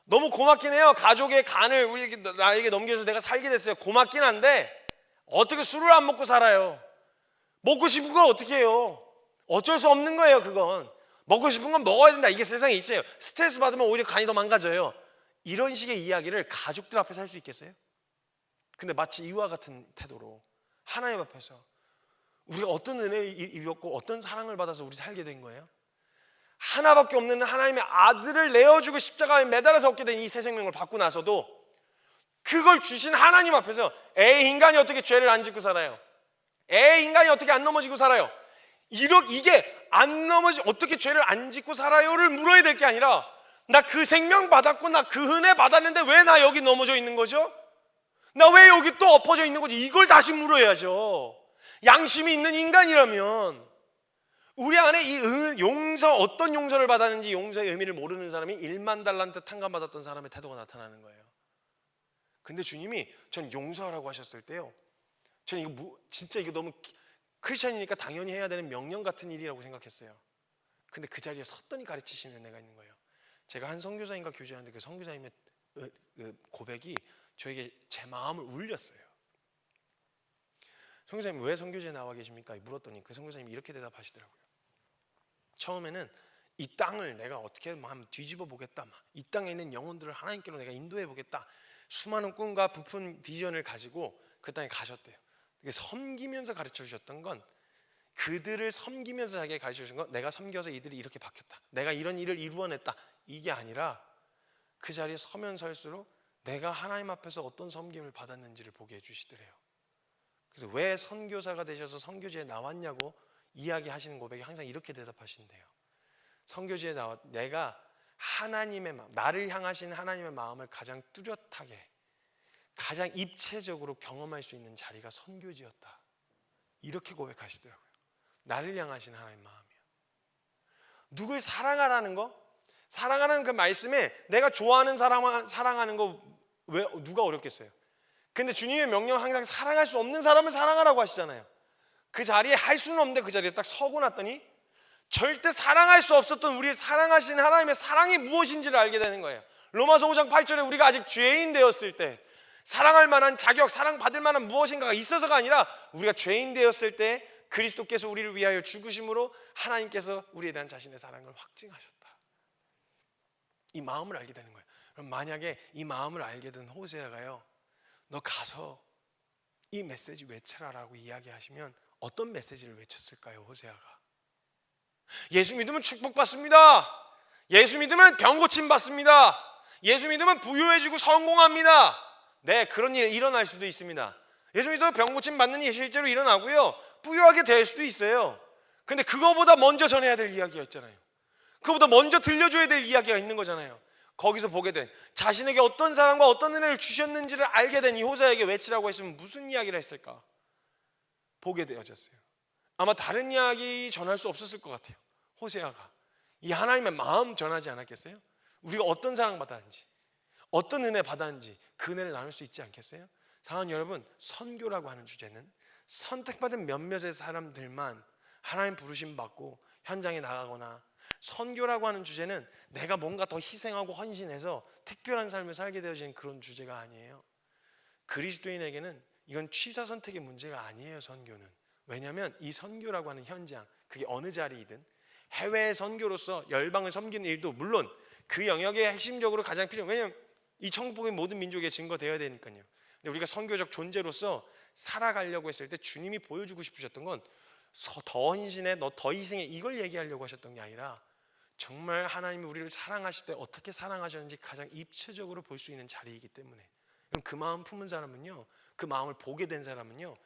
너무 고맙긴 해요, 가족의 간을 나에게 넘겨서 내가 살게 됐어요, 고맙긴 한데 어떻게 술을 안 먹고 살아요? 먹고 싶은 걸 어떻게 해요? 어쩔 수 없는 거예요. 그건 먹고 싶은 건 먹어야 된다. 이게 세상에 있어요. 스트레스 받으면 오히려 간이 더 망가져요. 이런 식의 이야기를 가족들 앞에서 할 수 있겠어요? 근데 마치 이와 같은 태도로 하나님 앞에서 우리가 어떤 은혜를 입었고 어떤 사랑을 받아서 우리 살게 된 거예요? 하나밖에 없는 하나님의 아들을 내어주고 십자가에 매달아서 얻게 된 이 새 생명을 받고 나서도 그걸 주신 하나님 앞에서 에이 인간이 어떻게 죄를 안 짓고 살아요? 에이 인간이 어떻게 안 넘어지고 살아요? 이게 안 넘어지 어떻게 죄를 안 짓고 살아요를 물어야 될 게 아니라 나 그 생명 받았고 나 그 은혜 받았는데 왜 나 여기 넘어져 있는 거죠? 나 왜 여기 또 엎어져 있는 거지? 이걸 다시 물어야죠. 양심이 있는 인간이라면 우리 안에 이 용서, 어떤 용서를 받았는지 용서의 의미를 모르는 사람이 1만 달란트 탕감받았던 사람의 태도가 나타나는 거예요. 근데 주님이 전 용서하라고 하셨을 때요, 저는 이거 진짜 이거 너무 크리스찬이니까 당연히 해야 되는 명령 같은 일이라고 생각했어요. 근데 그 자리에 섰더니 가르치시는 은혜가 있는 거예요. 제가 한 선교사님과 교제하는데 그 선교사님의 고백이 저에게 제 마음을 울렸어요. 선교사님 왜 선교제에 나와 계십니까? 물었더니 그 선교사님이 이렇게 대답하시더라고요. 처음에는 이 땅을 내가 어떻게 하면 뒤집어 보겠다, 이 땅에 있는 영혼들을 하나님께로 내가 인도해 보겠다, 수많은 꿈과 부푼 비전을 가지고 그 땅에 가셨대요. 섬기면서 가르쳐 주셨던 건, 그들을 섬기면서 자기가 가르쳐 주신 건 내가 섬겨서 이들이 이렇게 바뀌었다, 내가 이런 일을 이루어냈다, 이게 아니라 그 자리에 서면 설수록 내가 하나님 앞에서 어떤 섬김을 받았는지를 보게 해주시더래요. 그래서 왜 선교사가 되셔서 선교지에 나왔냐고 이야기하시는 고백에 항상 이렇게 대답하신대요. 선교지에 나와 내가 하나님의 마음, 나를 향하신 하나님의 마음을 가장 뚜렷하게, 가장 입체적으로 경험할 수 있는 자리가 선교지였다, 이렇게 고백하시더라고요. 나를 향하신 하나님의 마음이요. 누굴 사랑하라는 거, 사랑하는 그 말씀에 내가 좋아하는 사람 사랑하는 거 왜 누가 어렵겠어요? 근데 주님의 명령 항상 사랑할 수 없는 사람을 사랑하라고 하시잖아요. 그 자리에 할 수는 없는데 그 자리에 딱 서고 났더니 절대 사랑할 수 없었던 우리를 사랑하신 하나님의 사랑이 무엇인지를 알게 되는 거예요. 로마서 5장 8절에 우리가 아직 죄인 되었을 때 사랑할 만한 자격, 사랑받을 만한 무엇인가가 있어서가 아니라 우리가 죄인 되었을 때 그리스도께서 우리를 위하여 죽으심으로 하나님께서 우리에 대한 자신의 사랑을 확증하셨다, 이 마음을 알게 되는 거예요. 그럼 만약에 이 마음을 알게 된 호세아가요, 너 가서 이 메시지 외쳐라라고 이야기하시면 어떤 메시지를 외쳤을까요? 호세아가 예수 믿으면 축복받습니다, 예수 믿으면 병 고침 받습니다, 예수 믿으면 부유해지고 성공합니다. 네, 그런 일이 일어날 수도 있습니다. 예수 믿으면 병 고침 받는 일이 실제로 일어나고요, 부유하게 될 수도 있어요. 근데 그거보다 먼저 전해야 될 이야기가 있잖아요. 그거보다 먼저 들려줘야 될 이야기가 있는 거잖아요. 거기서 보게 된, 자신에게 어떤 사랑과 어떤 은혜를 주셨는지를 알게 된 이 호세아에게 외치라고 했으면 무슨 이야기를 했을까? 보게 되어졌어요. 아마 다른 이야기 전할 수 없었을 것 같아요. 호세아가 이 하나님의 마음 전하지 않았겠어요? 우리가 어떤 사랑 받았는지, 어떤 은혜 받았는지 그 은혜를 나눌 수 있지 않겠어요? 사랑하는 여러분, 선교라고 하는 주제는 선택받은 몇몇의 사람들만 하나님 부르심 받고 현장에 나가거나, 선교라고 하는 주제는 내가 뭔가 더 희생하고 헌신해서 특별한 삶을 살게 되어지는 그런 주제가 아니에요. 그리스도인에게는 이건 취사 선택의 문제가 아니에요. 선교는. 왜냐하면 이 선교라고 하는 현장, 그게 어느 자리이든 해외 선교로서 열방을 섬기는 일도 물론 그 영역에 핵심적으로 가장 필요해요. 왜냐하면 이 천국복음이 모든 민족에 증거되어야 되니까요. 근데 우리가 선교적 존재로서 살아가려고 했을 때 주님이 보여주고 싶으셨던 건 더 헌신해, 너 더 희생해, 이걸 얘기하려고 하셨던 게 아니라 정말 하나님이 우리를 사랑하실 때 어떻게 사랑하셨는지 가장 입체적으로 볼 수 있는 자리이기 때문에, 그럼 그 마음 품은 사람은요, 그 마음을 보게 된 사람은요,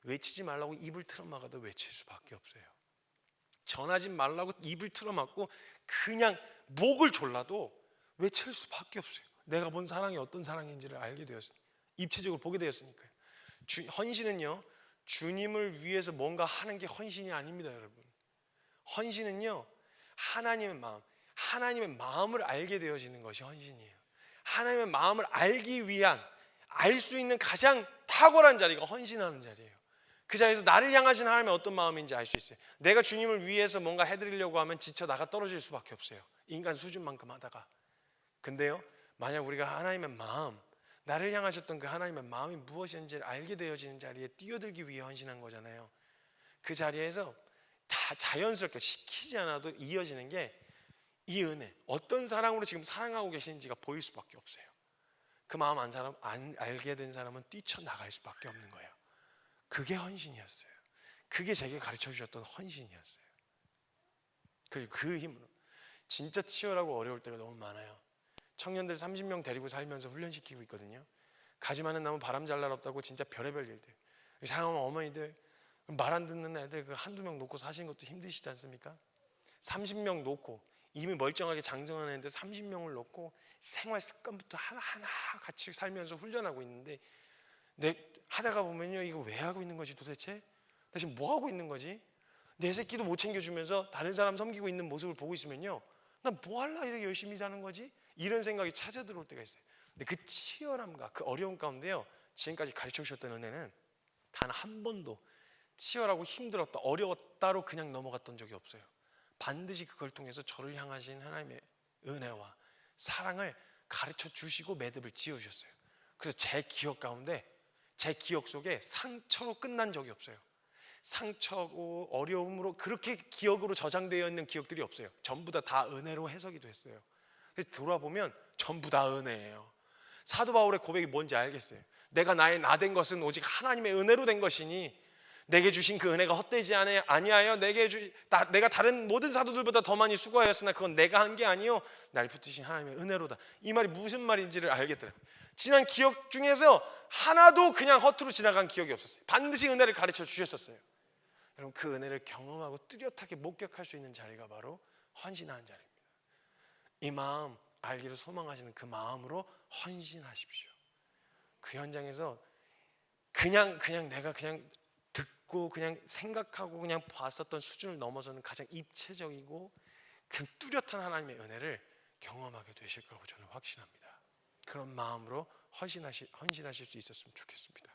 외치지 말라고 입을 틀어막아도 외칠 수밖에 없어요. 전하지 말라고 입을 틀어막고 그냥 목을 졸라도 외칠 수밖에 없어요. 내가 본 사랑이 어떤 사랑인지를 알게 되었으니까, 입체적으로 보게 되었으니까요. 헌신은요, 주님을 위해서 뭔가 하는 게 헌신이 아닙니다, 여러분. 헌신은요, 하나님의 마음, 하나님의 마음을 알게 되어지는 것이 헌신이에요. 하나님의 마음을 알기 위한, 알 수 있는 가장 탁월한 자리가 헌신하는 자리예요. 그 자리에서 나를 향하신 하나님의 어떤 마음인지 알 수 있어요. 내가 주님을 위해서 뭔가 해드리려고 하면 지쳐 나가 떨어질 수밖에 없어요. 인간 수준만큼 하다가. 근데요, 만약 우리가 하나님의 마음, 나를 향하셨던 그 하나님의 마음이 무엇인지를 알게 되어지는 자리에 뛰어들기 위해 헌신한 거잖아요. 그 자리에서 다 자연스럽게 시키지 않아도 이어지는 게 이 은혜, 어떤 사랑으로 지금 사랑하고 계시는지가 보일 수밖에 없어요. 그 마음 알게 된 사람은 뛰쳐나갈 수밖에 없는 거예요. 그게 헌신이었어요. 그게 제게 가르쳐 주셨던 헌신이었어요. 그리고 그 힘으로 진짜 치열하고 어려울 때가 너무 많아요. 청년들 30명 데리고 살면서 훈련시키고 있거든요. 가지 많은 나무 바람 잘 날 없다고 진짜 별의별 일들. 사랑하는 어머니들, 말 안 듣는 애들 그 한두 명 놓고 사시는 것도 힘드시지 않습니까? 30명 놓고 이미 멀쩡하게 장성한 애들 30명을 놓고 생활 습관부터 하나하나 같이 살면서 훈련하고 있는데 하다가 보면요, 이거 왜 하고 있는 거지 도대체? 나 지금 뭐 하고 있는 거지? 내 새끼도 못 챙겨주면서 다른 사람 섬기고 있는 모습을 보고 있으면요, 난 뭐 하려 이렇게 열심히 사는 거지? 이런 생각이 찾아 들어올 때가 있어요. 근데 그 치열함과 그 어려움 가운데요, 지금까지 가르쳐 주셨던 은혜는 단 한 번도 치열하고 힘들었다, 어려웠다로 그냥 넘어갔던 적이 없어요. 반드시 그걸 통해서 저를 향하신 하나님의 은혜와 사랑을 가르쳐 주시고 매듭을 지어 주셨어요. 그래서 제 기억 가운데, 제 기억 속에 상처로 끝난 적이 없어요. 상처고 어려움으로 그렇게 기억으로 저장되어 있는 기억들이 없어요. 전부 다 은혜로 해석이 됐어요. 그래서 돌아보면 전부 다 은혜예요. 사도 바울의 고백이 뭔지 알겠어요. 내가 나의 나 된 것은 오직 하나님의 은혜로 된 것이니 내게 주신 그 은혜가 헛되지 아니하여 내가 다른 모든 사도들보다 더 많이 수고하였으나 그건 내가 한 게 아니요 날 붙드신 하나님의 은혜로다. 이 말이 무슨 말인지를 알겠더라고요. 지난 기억 중에서 하나도 그냥 허투루 지나간 기억이 없었어요. 반드시 은혜를 가르쳐 주셨었어요. 여러분, 그 은혜를 경험하고 뚜렷하게 목격할 수 있는 자리가 바로 헌신하는 자리입니다. 이 마음 알기를 소망하시는 그 마음으로 헌신하십시오. 그 현장에서 그냥 내가 그냥 듣고 그냥 생각하고 그냥 봤었던 수준을 넘어서는 가장 입체적이고 그 뚜렷한 하나님의 은혜를 경험하게 되실 거라고 저는 확신합니다. 그런 마음으로 헌신하실 수 있었으면 좋겠습니다.